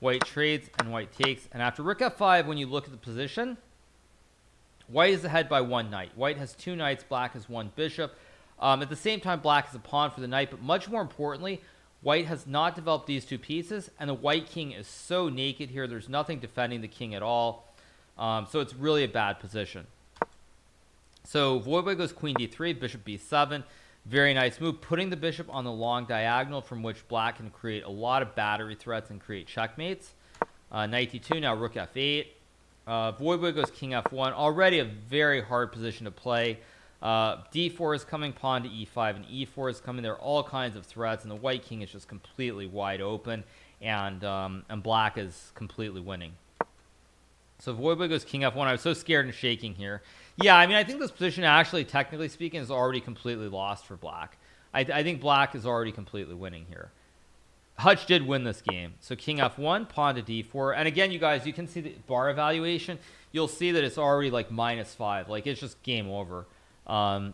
A: white trades, and white takes. And after rook f5, when you look at the position, white is ahead by one knight. White has two knights, black has one bishop. At the same time, black is a pawn for the knight, but much more importantly, white has not developed these two pieces, and the white king is so naked here. There's nothing defending the king at all, so it's really a bad position. So Void Boy goes queen d3, bishop b7. Very nice move, putting the bishop on the long diagonal from which black can create a lot of battery threats and create checkmates. Knight d2, now rook f8. Void Boy goes king f1. Already a very hard position to play. d4 is coming, pawn to e5, and e4 is coming. There are all kinds of threats, and the white king is just completely wide open, and black is completely winning. So Void Boy goes king f1. I was so scared and shaking here. Yeah, I mean, I think this position actually, technically speaking, is already completely lost for black. I think black is already completely winning here. Hutch did win this game. So king f1, pawn to d4. And again, you guys, you can see the bar evaluation. You'll see that it's already like -5. Like, it's just game over. So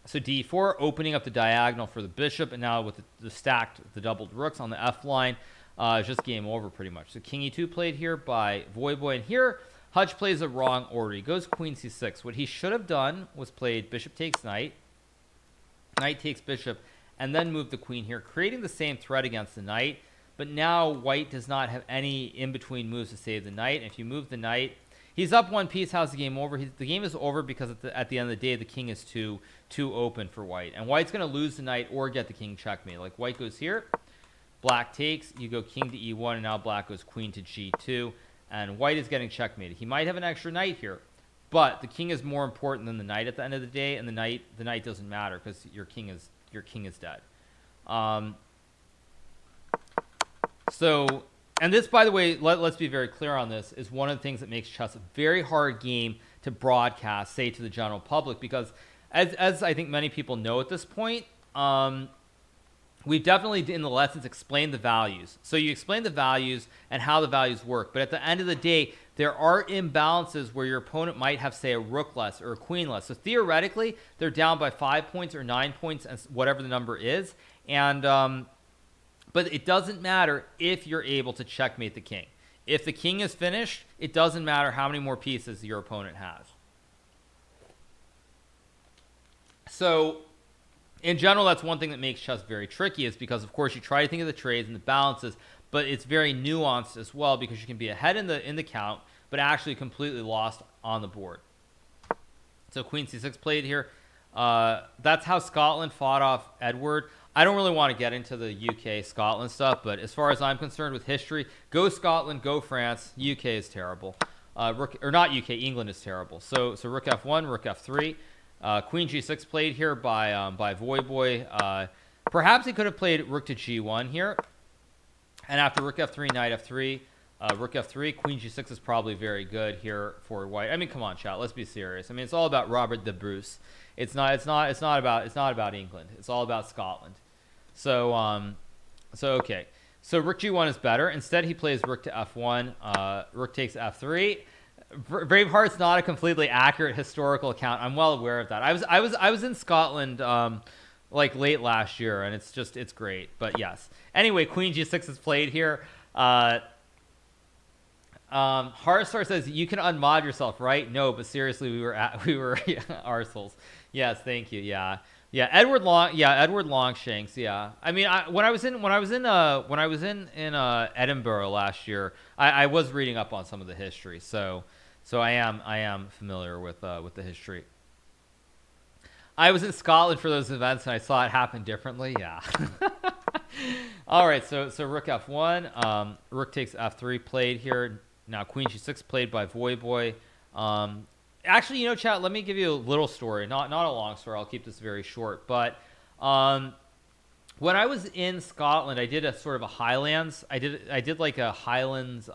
A: d4, opening up the diagonal for the bishop, and now with the doubled rooks on the f line, it's just game over pretty much. So king e2 played here by Void Boy, and here Hutch plays the wrong order. He goes queen c6. What he should have done was played bishop takes knight, knight takes bishop, and then move the queen here, creating the same threat against the knight. But now white does not have any in-between moves to save the knight. And if you move the knight, he's up one piece. How's the game over? The game is over because at the end of the day, the king is too open for white. And white's going to lose the knight or get the king checkmate. Like, white goes here, black takes, you go king to e1, and now black goes queen to g2. And white is getting checkmated. He might have an extra knight here, but the king is more important than the knight at the end of the day, and the knight doesn't matter because your king is dead. So, and this, by the way, let's be very clear on this, is one of the things that makes chess a very hard game to broadcast, say, to the general public, because as I think many people know at this point, we've definitely, in the lessons, explained the values. So you explain the values and how the values work. But at the end of the day, there are imbalances where your opponent might have, say, a rook less or a queen less. So theoretically, they're down by 5 points or 9 points, and whatever the number is. And but it doesn't matter if you're able to checkmate the king. If the king is finished, it doesn't matter how many more pieces your opponent has. So in general, that's one thing that makes chess very tricky, is because, of course, you try to think of the trades and the balances, but it's very nuanced as well, because you can be ahead in the count, but actually completely lost on the board. So queen c6 played here. That's how Scotland fought off Edward. I don't really want to get into the UK Scotland stuff, but as far as I'm concerned with history, go Scotland, go France. UK is terrible. England is terrible. So rook f1, rook f3. Queen g6 played here by Void Boy. Perhaps he could have played rook to g1 here. And after rook f3, knight f3, Rook f3, queen g6 is probably very good here for white. I mean, come on, chat. Let's be serious. I mean, it's all about Robert the Bruce. It's not about England. It's all about Scotland. So okay. So rook g1 is better. Instead, he plays rook to f1. Rook takes f3. Braveheart's not a completely accurate historical account. I'm well aware of that. I was in Scotland like late last year, and it's great. But yes. Anyway, queen g6 is played here. Harstar says you can unmod yourself, right? No, but seriously, we were arseholes. Yes, thank you. Yeah, Edward Longshanks. Yeah, I mean, when I was in Edinburgh last year, I was reading up on some of the history, so I am familiar with the history. I was in Scotland for those events, and I saw it happen differently. Yeah. All right, so rook f1, rook takes f3 played here. Now queen g6 played by Voyboy. Actually, chat, let me give you a little story. Not a long story. I'll keep this very short. But when I was in Scotland, I did a sort of a Highlands. I did like a Highlands.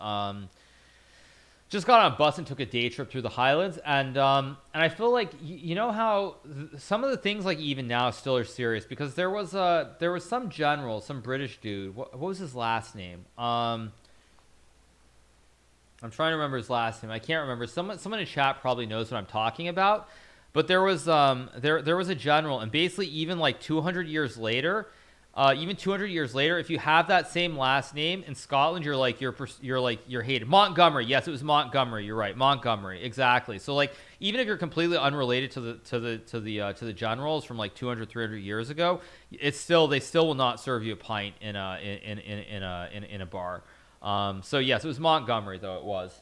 A: Just got on a bus and took a day trip through the Highlands, and I feel like you know how some of the things like even now still are serious, because there was some general, some British dude. What was his last name? I'm trying to remember his last name. I can't remember. Someone in chat probably knows what I'm talking about. But there was there was a general, and basically even like 200 years later, if you have that same last name in Scotland, you're hated. Montgomery. Yes, it was Montgomery. You're right. Montgomery. Exactly. So like even if you're completely unrelated to the generals from like 200, 300 years ago, they still will not serve you a pint in a bar. So yes, it was Montgomery, though it was.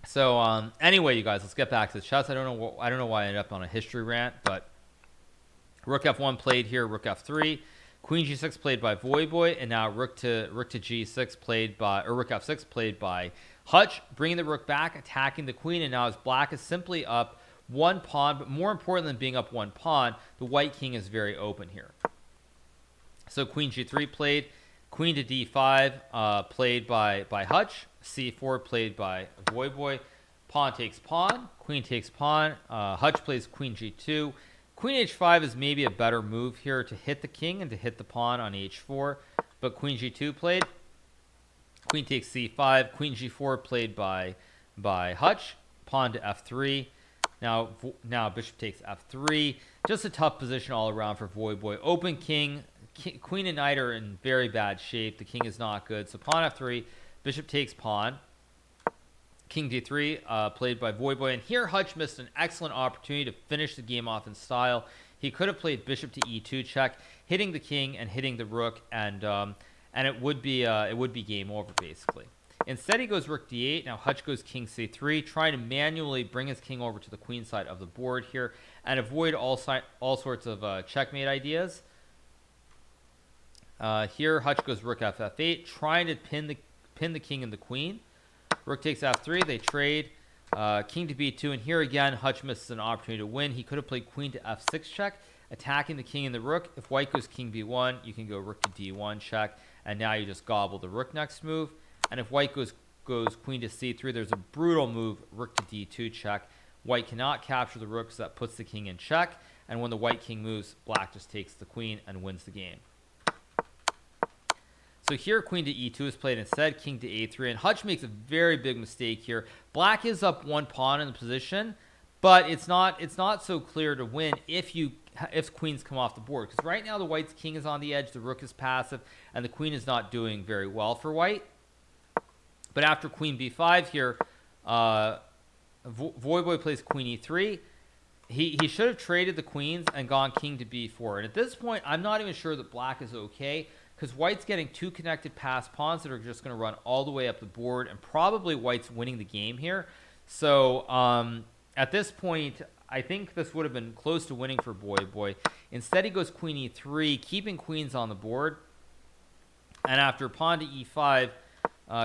A: So anyway, you guys, let's get back to the chess. I don't know why I ended up on a history rant, but rook f1 played here, rook f3, queen g6 played by Voyboy, and now rook to g6 played by, or rook f6 played by Hutch, bringing the rook back, attacking the queen, and now as black is simply up one pawn, but more important than being up one pawn, the white king is very open here. So queen g3 played. Queen to d5 played by Hutch. c4 played by Voyboy. Pawn takes pawn. Queen takes pawn. Hutch plays queen g2. Queen h5 is maybe a better move here to hit the king and to hit the pawn on h4. But queen g2 played. Queen takes c5. Queen g4 played by Hutch. Pawn to f3. Now bishop takes f3. Just a tough position all around for Voyboy. Open king. Queen and knight are in very bad shape. The king is not good. So pawn f3, bishop takes pawn. King d3 played by Voyboy. And here Hutch missed an excellent opportunity to finish the game off in style. He could have played bishop to e2 check, hitting the king and hitting the rook, and it would be game over basically. Instead, he goes rook d8. Now Hutch goes king c3, trying to manually bring his king over to the queen side of the board here and avoid all sorts of checkmate ideas. Here Hutch goes rook f8, trying to pin the king and the queen. Rook takes f3. They trade. King to b2, and here again Hutch misses an opportunity to win. He could have played queen to f6 check, attacking the king and the rook. If white goes king b1, you can go rook to d1 check, and now you just gobble the rook next move. And if white goes queen to c3, there's a brutal move, rook to d2 check. White cannot capture the rook, so that puts the king in check. And when the white king moves, black just takes the queen and wins the game. So here queen to e2 is played instead, king to a3, and Hutch makes a very big mistake here. Black is up one pawn in the position, but it's not so clear to win if queens come off the board, because right now the white's king is on the edge, the rook is passive, and the queen is not doing very well for white. But after queen b5 here, Voyboy plays queen e3. He should have traded the queens and gone king to b4. And at this point, I'm not even sure that black is okay, because white's getting two connected passed pawns that are just going to run all the way up the board, and probably white's winning the game here. So at this point, I think this would have been close to winning for Voyboy. Instead, he goes queen e3, keeping queens on the board. And after pawn to e5,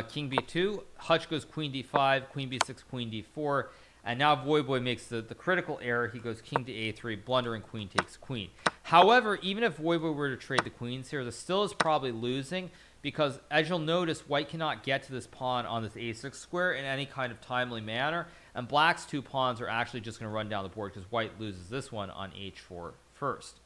A: king b2, Hutch goes queen d5, queen b6, queen d4. And now Voyboy makes the critical error. He goes king to a3, blundering queen takes queen. However, even if Voyboy were to trade the queens here, the still is probably losing, because as you'll notice, white cannot get to this pawn on this a6 square in any kind of timely manner, and black's 2 pawns are actually just going to run down the board because white loses this one on h4 first.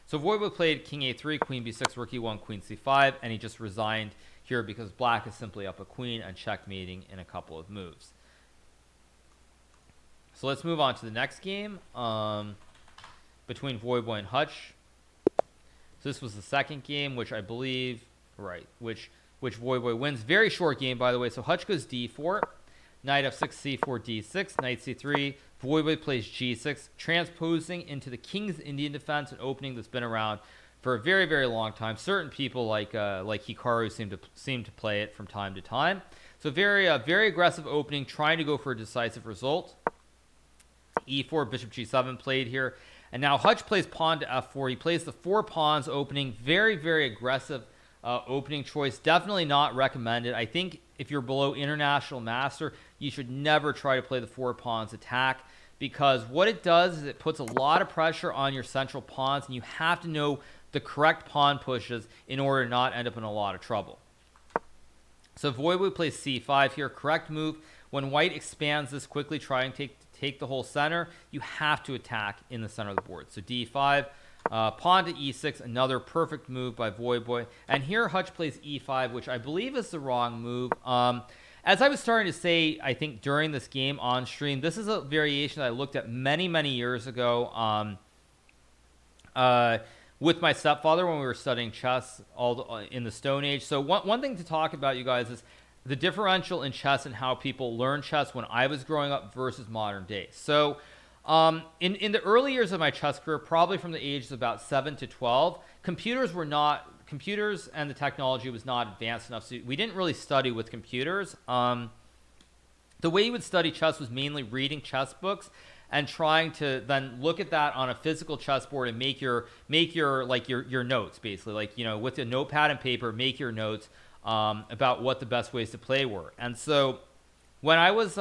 A: So Voivod played king a3, queen b6, rook e1, queen c5, and he just resigned here because black is simply up a queen and checkmating in a couple of moves. So let's move on to the next game between Voivod and Hutch. So this was the second game, which I believe, right, which Voivod wins. Very short game, by the way. So Hutch goes d4, knight f6, c4, d6, knight c3. Voivod plays g6, transposing into the King's Indian defense, an opening that's been around for a very, very long time. Certain people like Hikaru seem to play it from time to time. So very aggressive opening, trying to go for a decisive result. e4, bishop g7 played here. And now Hutch plays pawn to f4. He plays the 4 pawns opening. Very, very aggressive opening choice. Definitely not recommended. I think if you're below international master, you should never try to play the 4 pawns attack, because what it does is it puts a lot of pressure on your central pawns, and you have to know the correct pawn pushes in order to not end up in a lot of trouble. So Voivod plays c5 here. Correct move. When white expands this quickly, try and take the whole center, you have to attack in the center of the board. So d5, pawn to e6, another perfect move by Voivod. And here Hutch plays e5, which I believe is the wrong move. As I was starting to say, I think during this game on stream, this is a variation that I looked at many, many years ago with my stepfather when we were studying chess in the Stone Age. So one thing to talk about, you guys, is the differential in chess and how people learn chess when I was growing up versus modern day. So in the early years of my chess career, probably from the ages of about 7 to 12, computers and the technology was not advanced enough. So we didn't really study with computers. The way you would study chess was mainly reading chess books and trying to then look at that on a physical chessboard and make your notes, basically, like, you know, with a notepad and paper, make your notes about what the best ways to play were. And so when I was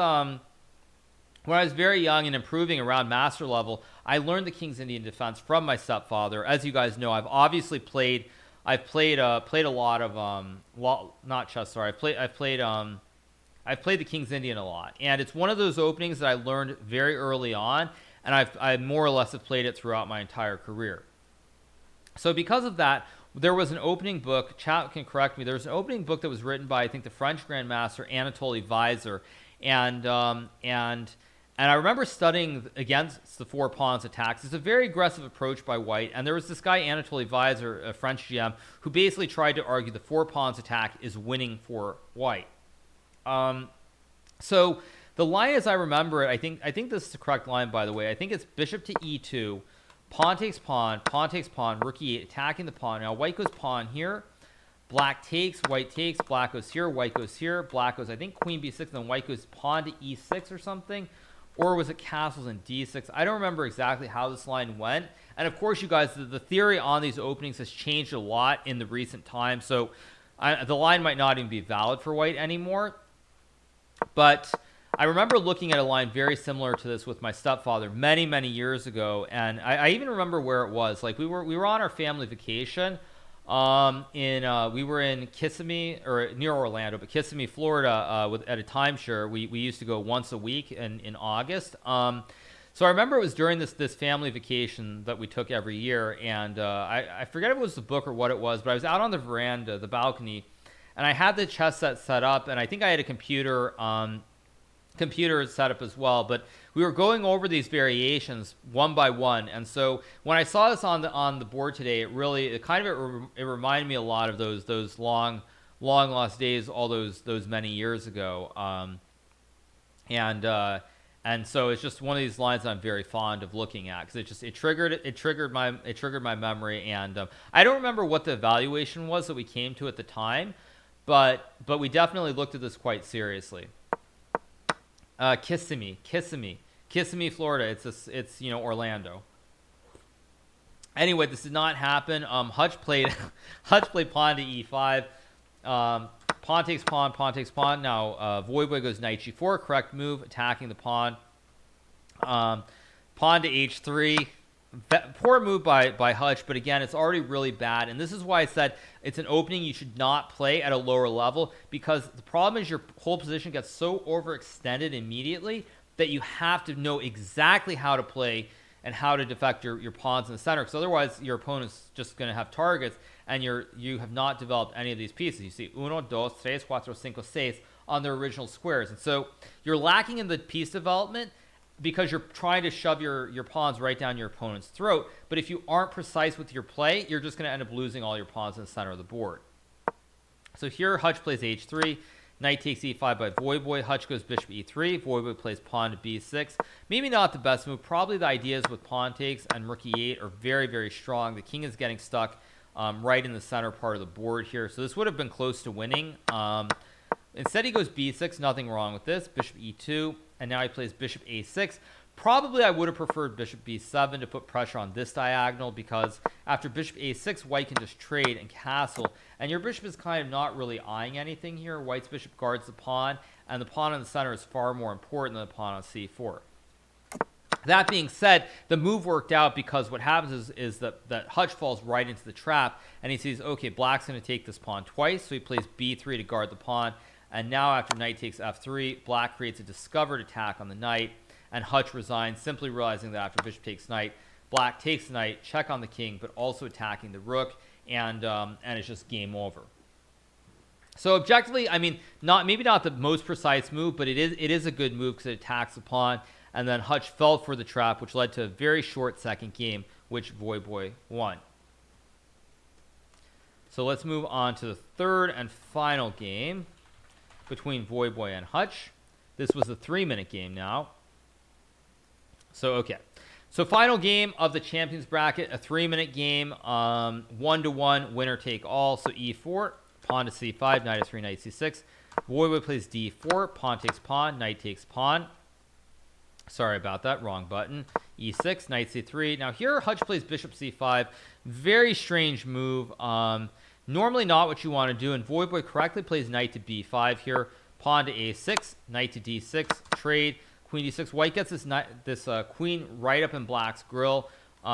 A: very young and improving around master level, I learned the King's Indian defense from my stepfather. As you guys know, I've obviously played a lot of not chess. Sorry, I've played the King's Indian a lot, and it's one of those openings that I learned very early on, and I more or less have played it throughout my entire career. So because of that, there was an opening book. Chat can correct me. There was an opening book that was written by, I think, the French grandmaster Anatoly Weiser, and I remember studying against the 4 pawns attacks. It's a very aggressive approach by white, and there was this guy Anatoly Weiser, a French GM, who basically tried to argue the 4 pawns attack is winning for white. So the line, as I remember it, I think this is the correct line, by the way. I think it's bishop to e2, pawn takes pawn, rook e8, attacking the pawn. Now white goes pawn here, black takes, white takes, black goes here, white goes here, black goes, I think, queen b6, and then white goes pawn to e6 or something. Or was it castles and d6? I don't remember exactly how this line went. And of course, you guys, the theory on these openings has changed a lot in the recent times. So the line might not even be valid for white anymore. But I remember looking at a line very similar to this with my stepfather many, many years ago. And I even remember where it was. Like we were on our family vacation. We were in Kissimmee, or near Orlando, but Kissimmee, Florida, at a timeshare. We used to go once a week in August. So I remember it was during this family vacation that we took every year, and I forget if it was the book or what it was, but I was out on the veranda, the balcony, and I had the chess set up, and I think I had a computer set up as well, but we were going over these variations one by one. And so when I saw this on the board today, it reminded me a lot of those long lost days, all those many years ago. And so it's just one of these lines that I'm very fond of looking at, because it triggered my memory. And I don't remember what the evaluation was that we came to at the time, but we definitely looked at this quite seriously. Kissimmee, Florida. It's Orlando. Anyway, this did not happen. Hutch played pawn to e5. Pawn takes pawn. Now Voivod goes knight g4, correct move, attacking the pawn. Pawn to h3. Poor move by Hutch, but again, it's already really bad. And this is why I said it's an opening you should not play at a lower level, because the problem is your whole position gets so overextended immediately that you have to know exactly how to play and how to defect your pawns in the center, because otherwise your opponent's just going to have targets, and you have not developed any of these pieces. You see 1, 2, 3, 4, 5, 6 on their original squares. And so you're lacking in the piece development because you're trying to shove your pawns right down your opponent's throat. But if you aren't precise with your play, you're just going to end up losing all your pawns in the center of the board. So here Hutch plays h3. Knight takes e5 by Voyboy. Hutch goes bishop e3. Voyboy plays pawn to b6. Maybe not the best move. Probably the ideas with pawn takes and rook e8 are very, very strong. The king is getting stuck right in the center part of the board here. So this would have been close to winning. Instead, he goes b6. Nothing wrong with this. Bishop e2. And now he plays bishop a6. Probably I would have preferred bishop b7 to put pressure on this diagonal, because after bishop a6, white can just trade and castle. And your bishop is kind of not really eyeing anything here. White's bishop guards the pawn, and the pawn in the center is far more important than the pawn on c4. That being said, the move worked out because what happens is that Hutch falls right into the trap, and he sees, okay, black's going to take this pawn twice, so he plays b3 to guard the pawn. And now after knight takes f3, black creates a discovered attack on the knight, and Hutch resigns, simply realizing that after bishop takes knight, black takes knight, check on the king, but also attacking the rook, and it's just game over. So objectively, I mean, maybe not the most precise move, but it is a good move because it attacks the pawn, and then Hutch fell for the trap, which led to a very short second game, which Voyboy won. So let's move on to the third and final game between Voyboy and Hutch. This was the 3-minute game now. So, okay. So, final game of the Champions Bracket, a 3-minute game, 1-1, winner take all. So, e4, pawn to c5, knight f3, knight c6. Voyboy plays d4, pawn takes pawn, knight takes pawn. Sorry about that, wrong button. e6, knight c3. Now, here Hutch plays bishop c5. Very strange move. Normally not what you want to do, and Voyboy correctly plays knight to b5 here. Pawn to a6, knight to d6, trade. Queen d6. White gets this queen right up in black's grill.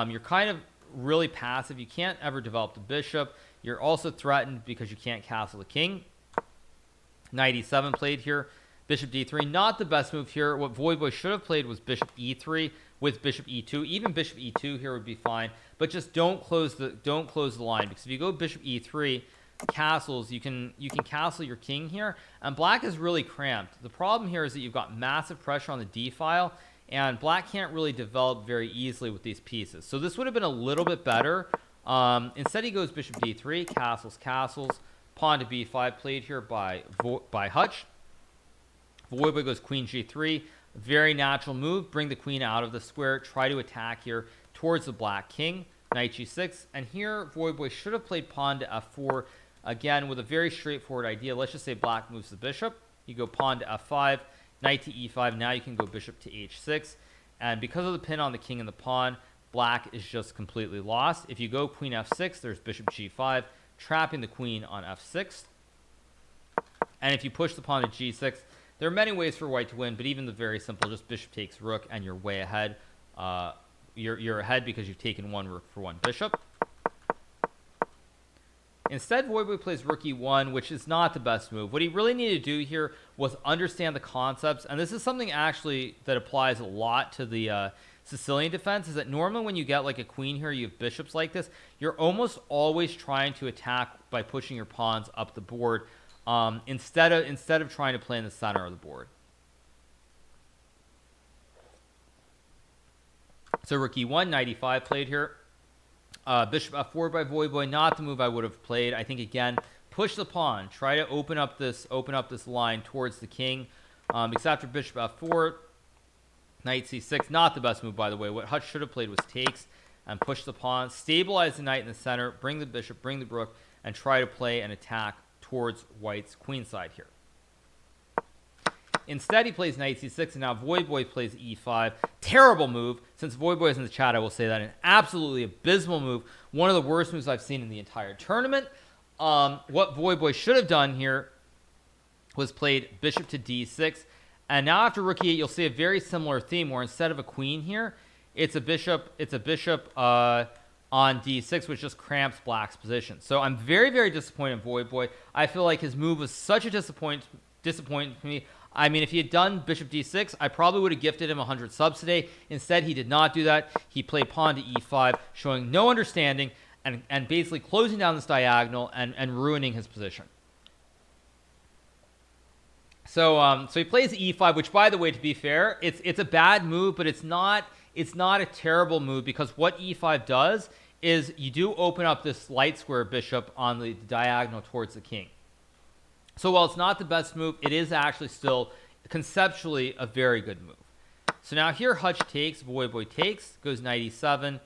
A: You're kind of really passive. You can't ever develop the bishop. You're also threatened because you can't castle the king. Knight e7 played here. Bishop d3. Not the best move here. What Voyboy should have played was bishop e3 with bishop e2. Even bishop e2 here would be fine, but just don't close the line, because if you go bishop e3, castles, you can castle your king here, and black is really cramped. The problem here is that you've got massive pressure on the d file, and black can't really develop very easily with these pieces. So this would have been a little bit better. Instead he goes bishop d3, castles, pawn to b5 played here by Hutch. Voyboy goes queen g3, very natural move, bring the queen out of the square, try to attack here towards the black king. Knight g6, and here Voyboy should have played pawn to f4, again with a very straightforward idea. Let's just say black moves the bishop, you go pawn to f5, knight to e5, now you can go bishop to h6, and because of the pin on the king and the pawn, black is just completely lost. If you go queen f6, there's bishop g5, trapping the queen on f6, and if you push the pawn to g6, there are many ways for white to win, but even the very simple, just bishop takes rook, and you're way ahead. You're ahead because you've taken one rook for one bishop. Instead, Voyboy plays rook e1, which is not the best move. What he really needed to do here was understand the concepts, and this is something actually that applies a lot to the Sicilian defense, is that normally when you get like a queen here, you have bishops like this, you're almost always trying to attack by pushing your pawns up the board, instead of trying to play in the center of the board. So rook e1, knight e5 played here. Bishop f4 by Voyboy, not the move I would have played. I think again, push the pawn, try to open up this line towards the king. Because after bishop f4, knight c6, not the best move by the way. What Hutch should have played was takes and push the pawn, stabilize the knight in the center, bring the bishop, bring the rook, and try to play an attack towards white's queenside here. Instead, he plays knight c6, and now Voyboy plays e5. Terrible move. Since Voyboy is in the chat, I will say that an absolutely abysmal move. One of the worst moves I've seen in the entire tournament. What Voyboy should have done here was played bishop to d6. And now after rook e8, you'll see a very similar theme where instead of a queen here, it's a bishop on d6, which just cramps black's position. So I'm very, very disappointed in Void Boy. I feel like his move was such a disappointment to me. I mean, if he had done bishop d6, I probably would have gifted him 100 subs today. Instead, he did not do that. He played pawn to e5, showing no understanding and basically closing down this diagonal and ruining his position. So he plays e5, which, by the way, to be fair, it's a bad move, but it's not a terrible move, because what e5 does is you do open up this light square bishop on the diagonal towards the king. So while it's not the best move, it is actually still conceptually a very good move. So now here Hutch takes, Void Boy takes, goes knight e7.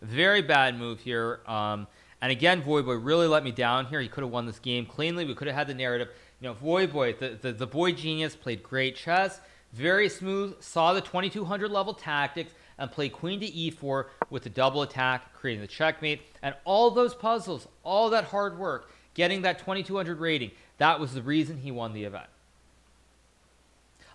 A: Very bad move here. And again, Void Boy really let me down here. He could have won this game cleanly. We could have had the narrative. You know, Void Boy, the boy genius, played great chess. Very smooth, saw the 2200 level tactics, and played queen to e4 with the double attack, creating the checkmate. And all those puzzles, all that hard work, getting that 2200 rating, that was the reason he won the event.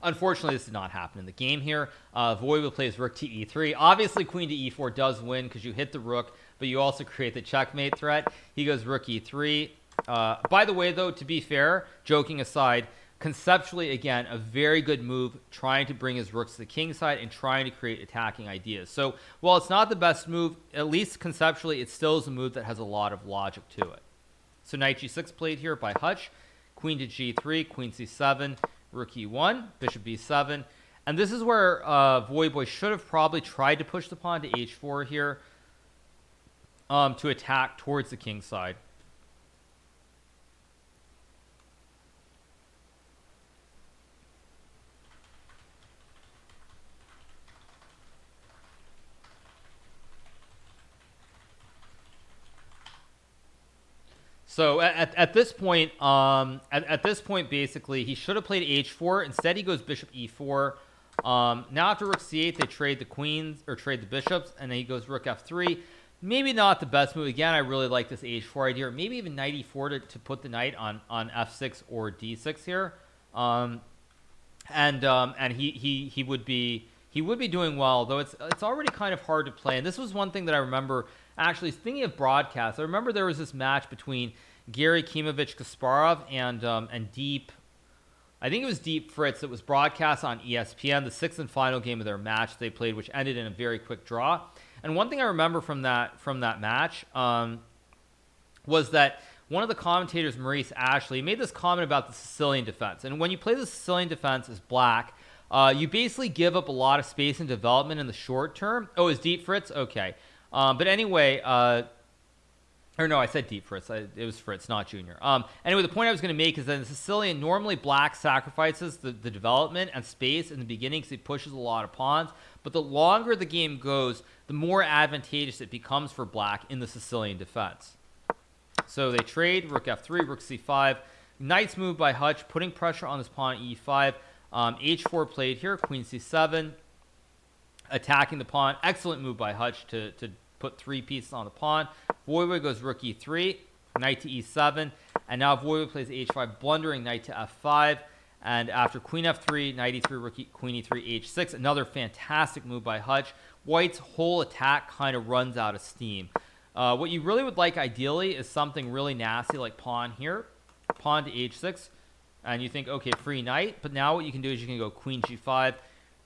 A: Unfortunately, this did not happen in the game here. Void plays rook to e3. Obviously, queen to e4 does win because you hit the rook, but you also create the checkmate threat. He goes rook e3. By the way, though, to be fair, joking aside, conceptually, again, a very good move, trying to bring his rooks to the king side and trying to create attacking ideas. So while it's not the best move, at least conceptually, it still is a move that has a lot of logic to it. So knight g6 played here by Hutch. Queen to g3, queen c7, rook e1, bishop b7. And this is where Void Boy should have probably tried to push the pawn to h4 here to attack towards the king side. So at this point, basically, he should have played h4. Instead, he goes bishop e4. Now after rook c8, they trade the queens, or trade the bishops, and then he goes rook f3. Maybe not the best move. Again, I really like this h4 idea. Maybe even knight e4 to put the knight on f6 or d6 here. And he would be doing well, though it's already kind of hard to play. And this was one thing that I remember. Actually, thinking of broadcasts, I remember there was this match between Gary Kimovich Kasparov and Deep. I think it was Deep Fritz that was broadcast on ESPN, the sixth and final game of their match they played, which ended in a very quick draw. And one thing I remember from that match was that one of the commentators, Maurice Ashley, made this comment about the Sicilian defense. And when you play the Sicilian defense as black, you basically give up a lot of space and development in the short term. Oh, is Deep Fritz? Okay. But anyway, or no, I said Deep Fritz. It was Fritz, not Junior. Anyway, the point I was going to make is that in Sicilian, normally black sacrifices the development and space in the beginning because he pushes a lot of pawns. But the longer the game goes, the more advantageous it becomes for black in the Sicilian defense. So they trade rook f3, rook c5. Knight's move by Hutch, putting pressure on this pawn e5. H4 played here, queen c7. Attacking the pawn. Excellent move by Hutch to put 3 pieces on the pawn. Void Boy goes rook e3, knight to e7, and now Void Boy plays h5, blundering knight to f5. And after queen f3, knight e3, rook queen e3, h6, another fantastic move by Hutch. White's whole attack kind of runs out of steam. What you really would like ideally is something really nasty like pawn here, pawn to h6, and you think, okay, free knight. But now what you can do is you can go queen g5,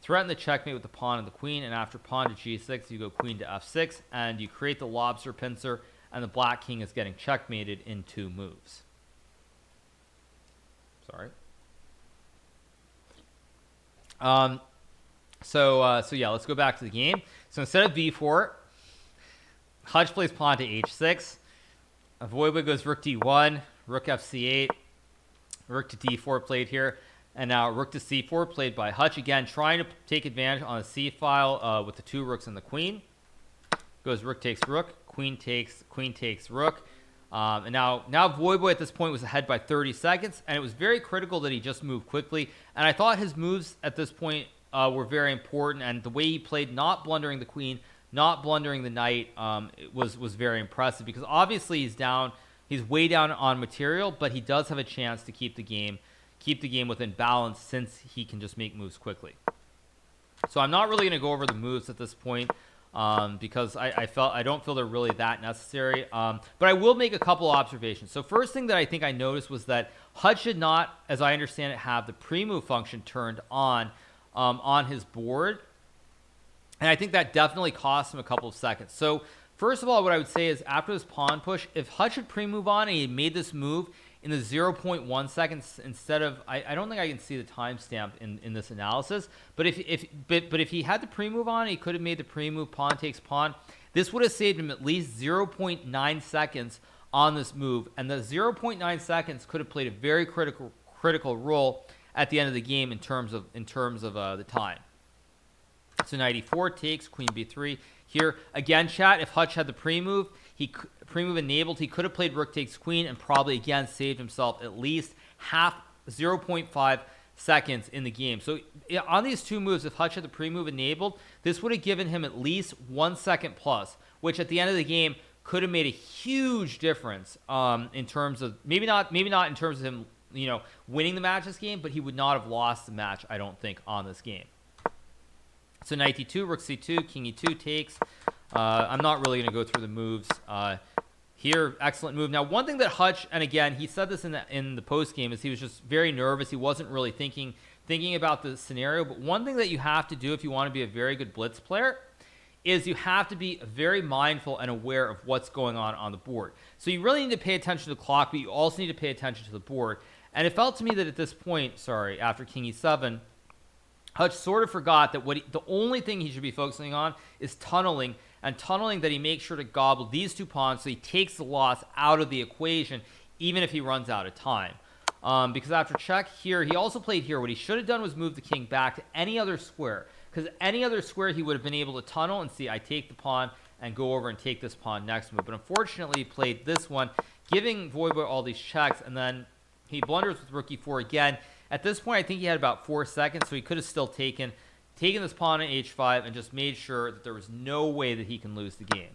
A: threaten the checkmate with the pawn and the queen, and after pawn to g6, you go queen to f6, and you create the lobster pincer, and the black king is getting checkmated in 2 moves. Sorry. So yeah, let's go back to the game. So instead of b4, Hutch plays pawn to h6. Void Boy goes rook d1, rook fc8, rook to d4 played here. And now rook to c4 played by Hutch. Again, trying to take advantage on the c file with the 2 rooks and the queen. Goes rook takes rook, queen takes rook. And now Void Boy at this point was ahead by 30 seconds. And it was very critical that he just moved quickly. And I thought his moves at this point were very important. And the way he played, not blundering the queen, not blundering the knight, was very impressive. Because obviously he's down. He's way down on material. But he does have a chance to keep the game within balance since he can just make moves quickly. So I'm not really going to go over the moves at this point because I don't feel they're really that necessary. But I will make a couple observations. So first thing that I think I noticed was that Hutch did not, as I understand it, have the pre-move function turned on his board. And I think that definitely cost him a couple of seconds. So first of all, what I would say is after this pawn push, if Hutch had pre-move on and he made this move in the 0.1 seconds instead of, I don't think I can see the timestamp in this analysis, but if he had the pre-move on, he could have made the pre-move pawn takes pawn. This would have saved him at least 0.9 seconds on this move, and the 0.9 seconds could have played a very critical role at the end of the game in terms of the time. So knight e4 takes, queen b3. Here, again, chat, if Hutch had the pre-move, pre-move enabled, he could have played rook takes queen and probably, again, saved himself at least 0.5 seconds in the game. So on these two moves, if Hutch had the pre-move enabled, this would have given him at least 1 second plus, which at the end of the game could have made a huge difference in terms of, maybe not in terms of him, winning the match this game, but he would not have lost the match, I don't think, on this game. So knight d2, rook c2, king e2 takes. I'm not really going to go through the moves here. Excellent move. Now, one thing that Hutch, and again, he said this in the post game, is he was just very nervous. He wasn't really thinking about the scenario. But one thing that you have to do if you want to be a very good blitz player is you have to be very mindful and aware of what's going on the board. So you really need to pay attention to the clock, but you also need to pay attention to the board. And it felt to me that at this point, after king e7, Hutch sort of forgot that the only thing he should be focusing on is tunneling, and tunneling that he makes sure to gobble these two pawns so he takes the loss out of the equation, even if he runs out of time. Because after check here, he also played here. What he should have done was move the king back to any other square, because any other square he would have been able to tunnel and see, I take the pawn and go over and take this pawn next move. But unfortunately, he played this one, giving Voivod all these checks, and then he blunders with rook e4 again. At this point, I think he had about 4 seconds, so he could have still taken this pawn on h5 and just made sure that there was no way that he can lose the game.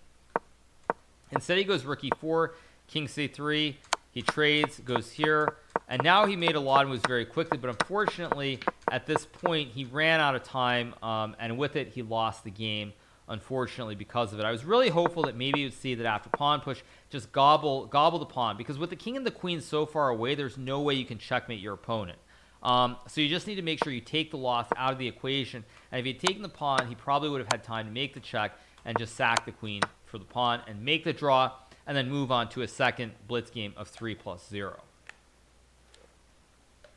A: Instead, he goes rook e4, king c3, he trades, goes here, and now he made a lot of moves very quickly, but unfortunately, at this point, he ran out of time, and with it, he lost the game, unfortunately, because of it. I was really hopeful that maybe you'd see that after pawn push, just gobble the pawn, because with the king and the queen so far away, there's no way you can checkmate your opponent. So you just need to make sure you take the loss out of the equation. And if he had taken the pawn, he probably would have had time to make the check and just sack the queen for the pawn and make the draw and then move on to a second blitz game of 3+0.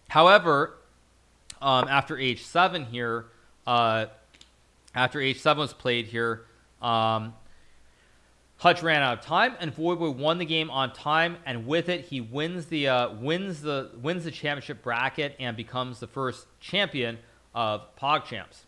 A: However, after h7 here, after h7 was played here, Hutch ran out of time, and Voivod won the game on time, and with it, he wins the championship bracket and becomes the first champion of PogChamps.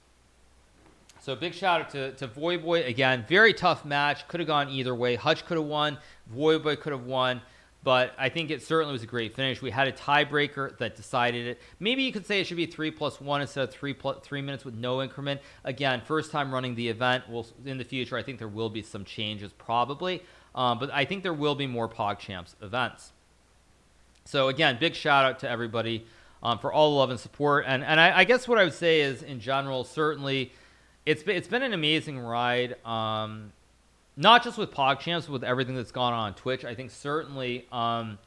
A: So big shout out to Voivod again. Very tough match. Could have gone either way. Hutch could have won. Voivod could have won. But I think it certainly was a great finish. We had a tiebreaker that decided it. Maybe you could say it should be 3+1 instead of 3 minutes with no increment. Again, first time running the event. In the future, I think there will be some changes probably. But I think there will be more PogChamps events. So again, big shout out to everybody for all the love and support. And I guess what I would say is, in general, certainly it's been an amazing ride. Not just with PogChamps, but with everything that's gone on Twitch. I think certainly I'm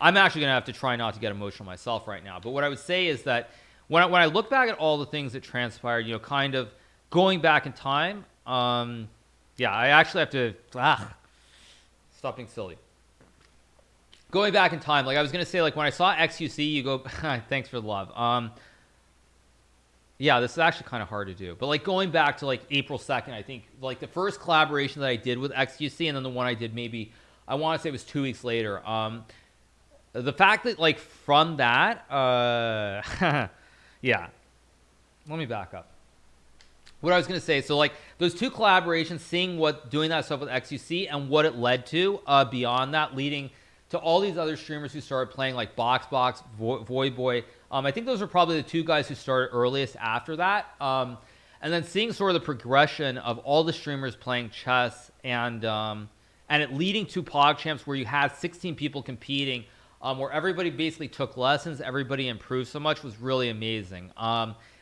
A: actually going to have to try not to get emotional myself right now. But what I would say is that when I look back at all the things that transpired, kind of going back in time, yeah, I actually have to stop being silly. Going back in time, like I was going to say, like when I saw XUC, you go, thanks for the love. Yeah, this is actually kind of hard to do. But like going back to like April 2nd, I think like the first collaboration that I did with XUC and then the one I did maybe, I want to say it was 2 weeks later. The fact that like from that, yeah, let me back up. What I was going to say, so like those two collaborations, seeing doing that stuff with XUC and what it led to beyond that, leading to all these other streamers who started playing like BoxBox, Voivod. I think those are probably the two guys who started earliest after that. And then seeing sort of the progression of all the streamers playing chess and it leading to PogChamps where you had 16 people competing, where everybody basically took lessons, everybody improved so much was really amazing.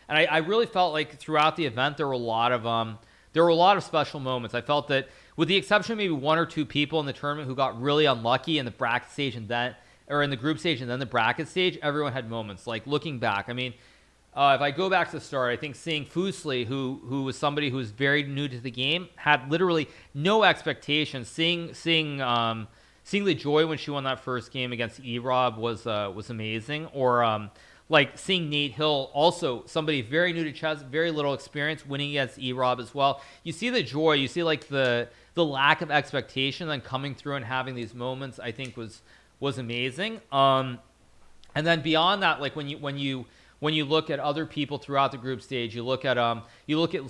A: And I really felt like throughout the event there were a lot of special moments. I felt that with the exception of maybe one or two people in the tournament who got really unlucky in the bracket stage and then, or in the group stage and then the bracket stage, everyone had moments. Like looking back, I mean, if I go back to the start, I think seeing Fusli, who was somebody who was very new to the game, had literally no expectations. Seeing the joy when she won that first game against E-Rob was amazing. Or like seeing Nate Hill, also somebody very new to chess, very little experience, winning against E-Rob as well. You see the joy, you see like the lack of expectation, then coming through and having these moments, I think was amazing. And then beyond that, like when you look at other people throughout the group stage, you look at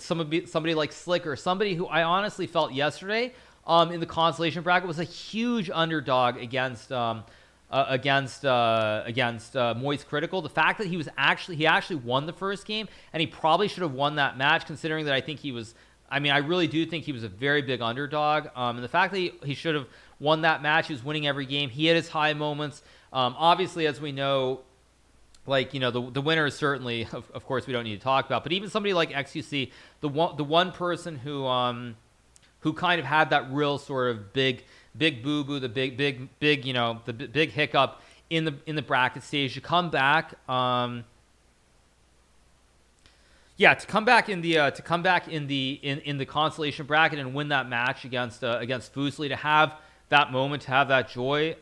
A: somebody like Slicker, somebody who I honestly felt yesterday in the consolation bracket was a huge underdog against Moist Critical. The fact that he actually won the first game, and he probably should have won that match, considering that I really do think he was a very big underdog. And the fact that he should have won that match, he was winning every game. He had his high moments. Obviously, as we know, like, the winner is certainly, of course, we don't need to talk about. But even somebody like XUC, the one person who kind of had that real sort of big boo-boo, the big the big hiccup in the bracket stage, to come back, to come back in the consolation bracket and win that match against Fusli, to have that moment, to have that joy,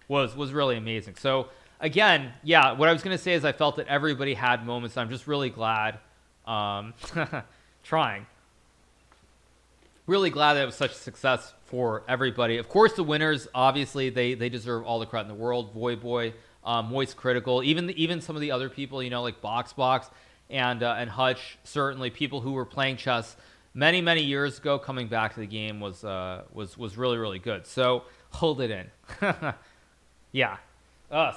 A: was really amazing. So again, what I was gonna say is I felt that everybody had moments. I'm just really glad, really glad that it was such a success for everybody. Of course, the winners, obviously, they deserve all the credit in the world. Voyboy, Moist Critical, even some of the other people, like Box and Hutch, certainly people who were playing chess many years ago, coming back to the game was really, really good. So hold it in. Yeah.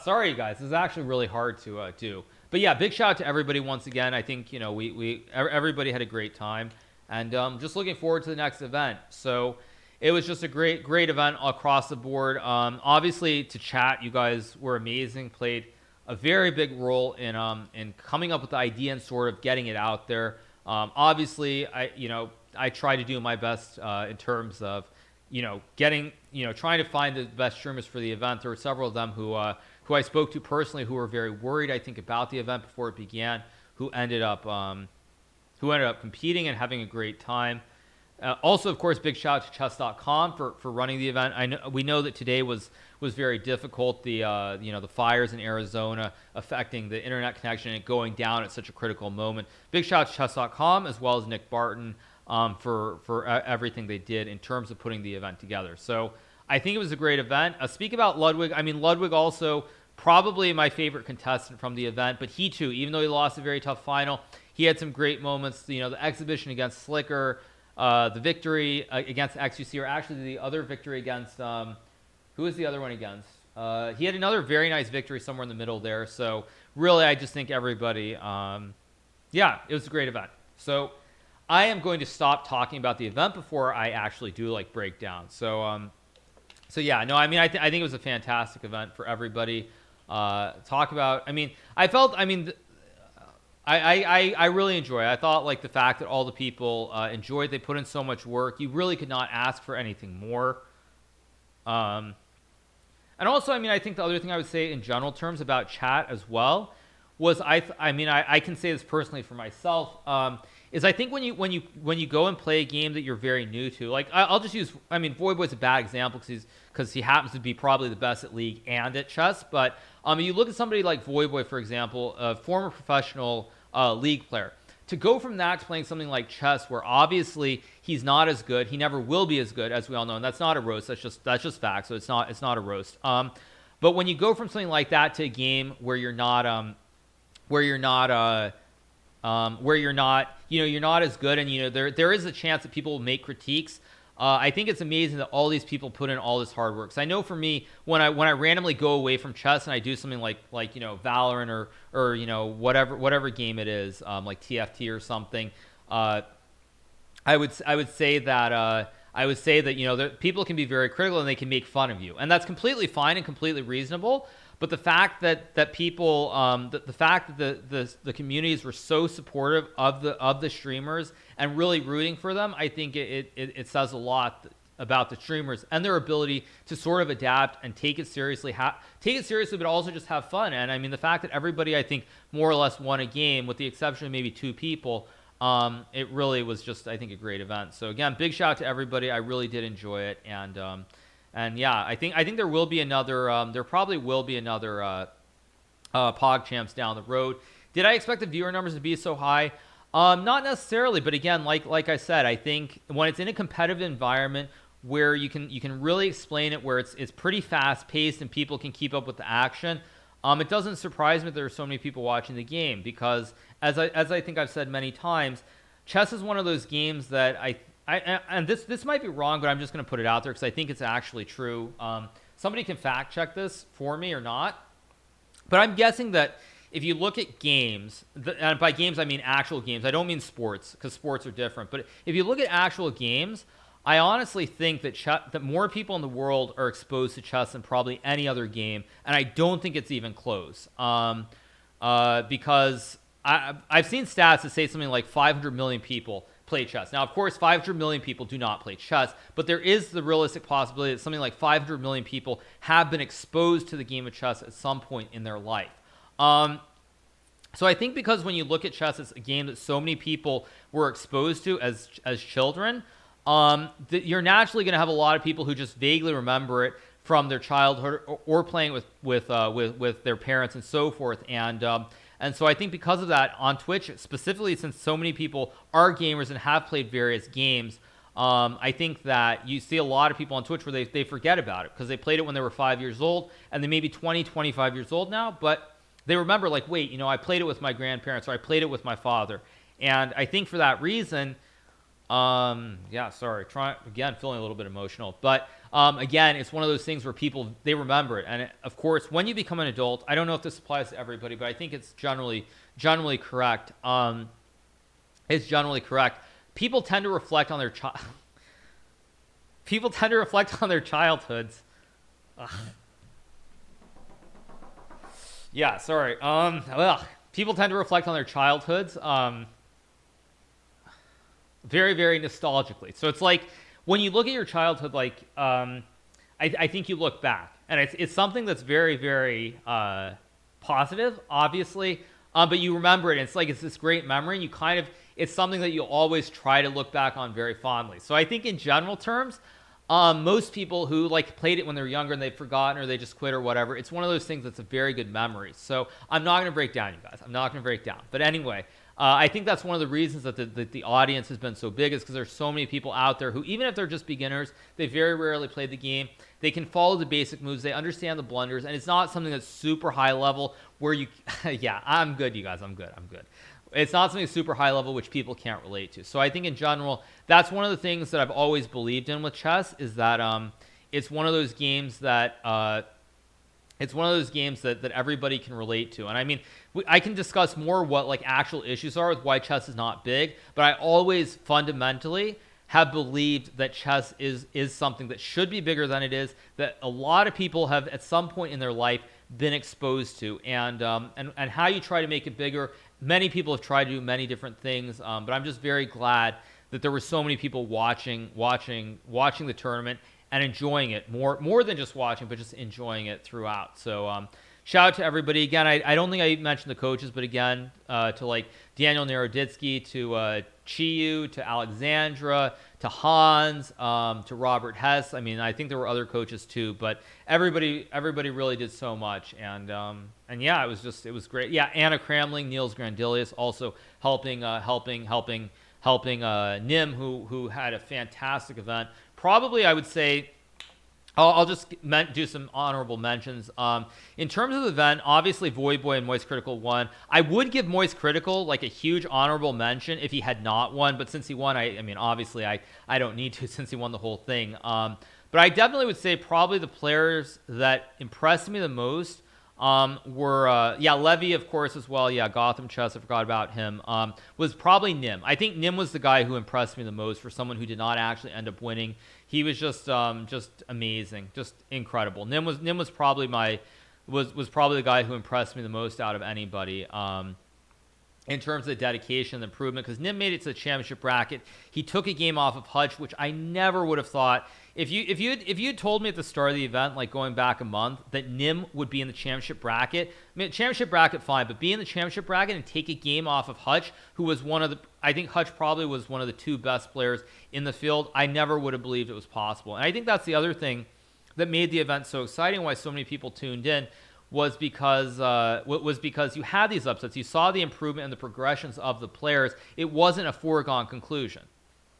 A: Sorry, guys. This is actually really hard to do. But yeah, big shout out to everybody once again. I think everybody had a great time. And just looking forward to the next event. So it was just a great event across the board. Obviously, to chat, you guys were amazing. Played a very big role in coming up with the idea and sort of getting it out there. Obviously, I try to do my best in terms of getting trying to find the best streamers for the event. There were several of them who I spoke to personally who were very worried, I think, about the event before it began, who ended up competing and having a great time. Also, of course, big shout out to chess.com for running the event. We know that today was very difficult. The fires in Arizona affecting the internet connection and going down at such a critical moment. Big shout out to chess.com as well as Nick Barton for everything they did in terms of putting the event together. So I think it was a great event. Speak about Ludwig. I mean, Ludwig also probably my favorite contestant from the event, but he too, even though he lost a very tough final, he had some great moments. The exhibition against Slicker, the victory against XUC, or actually the other victory against who was the other one against? He had another very nice victory somewhere in the middle there. So really, I just think everybody, it was a great event. So I am going to stop talking about the event before I actually do breakdown. I think it was a fantastic event for everybody. Talk about. I mean, I felt. I mean. I really enjoy it. I thought the fact that all the people enjoyed, they put in so much work. You really could not ask for anything more. And also, I think the other thing I would say in general terms about chat as well was I can say this personally for myself, is I think when you go and play a game that you're very new to, I'll just use, Voyboy's a bad example because he happens to be probably the best at League and at chess, but you look at somebody like Voyboy, for example, a former professional League player, to go from that to playing something like chess, where obviously he's not as good, he never will be as good, as we all know, and that's not a roast, that's just fact, so it's not a roast. But when you go from something like that to a game where you're not as good, and there is a chance that people will make critiques. I think it's amazing that all these people put in all this hard work. So I know for me, when I randomly go away from chess and I do something like Valorant or whatever game it is, like TFT or something, I would say that that people can be very critical and they can make fun of you, and that's completely fine and completely reasonable. But the fact that people, the fact that the communities were so supportive of the streamers and really rooting for them, I think it says a lot about the streamers and their ability to sort of adapt and take it seriously, but also just have fun. And I mean, the fact that everybody, I think, more or less won a game, with the exception of maybe 2 people, it really was just, I think, a great event. So again, big shout out to everybody. I really did enjoy it, and yeah, I think there will be another, there probably will be another PogChamps down the road. Did I expect the viewer numbers to be so high? Not necessarily, but again, like I said, I think when it's in a competitive environment where you can really explain it, where it's pretty fast paced and people can keep up with the action, it doesn't surprise me that there are so many people watching the game, because as I think I've said many times, chess is one of those games that and this might be wrong, but I'm just going to put it out there because I think it's actually true. Somebody can fact check this for me or not, but I'm guessing that if you look at games, and by games I mean actual games, I don't mean sports, because sports are different, but if you look at actual games, I honestly think that more people in the world are exposed to chess than probably any other game, and I don't think it's even close. Because I've seen stats that say something like 500 million people play chess. Now, of course, 500 million people do not play chess, but there is the realistic possibility that something like 500 million people have been exposed to the game of chess at some point in their life. So I think because when you look at chess, it's a game that so many people were exposed to as children, you're naturally going to have a lot of people who just vaguely remember it from their childhood or playing with their parents and so forth. And so I think because of that, on Twitch specifically, since so many people are gamers and have played various games, I think that you see a lot of people on Twitch where they forget about it because they played it when they were 5 years old, and they may be 20, 25 years old now, but they remember, like, wait, I played it with my grandparents, or I played it with my father. And I think for that reason, feeling a little bit emotional, but again, it's one of those things where people, they remember it. And of course, when you become an adult, I don't know if this applies to everybody, but I think it's generally correct. It's generally correct. People tend to reflect on their childhoods. Yeah, sorry. People tend to reflect on their childhoods very, very nostalgically. So it's like when you look at your childhood, like I think you look back, and it's something that's very, very positive, obviously, but you remember it. And it's this great memory. And it's something that you'll always try to look back on very fondly. So I think in general terms, most people who played it when they're younger and they've forgotten or they just quit or whatever, it's one of those things that's a very good memory. So I'm not going to break down, you guys. I'm not going to break down. But anyway, I think that's one of the reasons that the audience has been so big, is because there's so many people out there who, even if they're just beginners, they very rarely play the game. They can follow the basic moves. They understand the blunders, and it's not something that's super high level where you yeah, I'm good, you guys. I'm good. It's not something super high level which people can't relate to. So I think in general, that's one of the things that I've always believed in with chess, is that it's one of those games that that everybody can relate to. And I mean, I can discuss more what actual issues are with why chess is not big, but I always fundamentally have believed that chess is something that should be bigger than it is, that a lot of people have at some point in their life been exposed to, and how you try to make it bigger. Many people have tried to do many different things, but I'm just very glad that there were so many people watching the tournament and enjoying it more than just watching, but just enjoying it throughout. So shout out to everybody. Again, I don't think I mentioned the coaches, but again, to Daniel Naroditsky, to Chiyu, to Alexandra, to Hans, to Robert Hess. I mean, I think there were other coaches too, but everybody really did so much. And yeah, it was great. Yeah, Anna Cramling, Niels Grandilius also helping Nim, who had a fantastic event. Probably, I would say, I'll just do some honorable mentions. In terms of the event, obviously Void Boy and Moist Critical won. I would give Moist Critical a huge honorable mention if he had not won, but since he won, I mean, obviously I don't need to, since he won the whole thing. But I definitely would say probably the players that impressed me the most were Levy, of course, as well. Yeah, Gotham Chess, I forgot about him. Was probably Nim. I think Nim was the guy who impressed me the most for someone who did not actually end up winning. He was just amazing, just incredible. Nim was probably was probably the guy who impressed me the most out of anybody. In terms of dedication and improvement, because Nim made it to the championship bracket. He took a game off of Hutch, which I never would have thought. If you'd told me at the start of the event, like going back a month, that Nim would be in the championship bracket, I mean, championship bracket fine, but be in the championship bracket and take a game off of Hutch, who was I think Hutch probably was one of the 2 best players in the field. I never would have believed it was possible, and I think that's the other thing that made the event so exciting. Why so many people tuned in. Was because you had these upsets. You saw the improvement and the progressions of the players. It wasn't a foregone conclusion.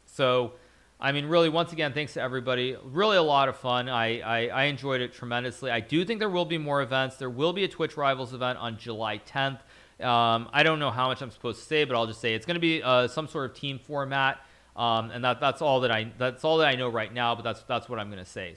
A: So, I mean, really, once again, thanks to everybody. Really a lot of fun. I enjoyed it tremendously. I do think there will be more events. There will be a Twitch Rivals event on July 10th. I don't know how much I'm supposed to say, but I'll just say it's going to be some sort of team format, and that's all that I know right now. But that's what I'm going to say.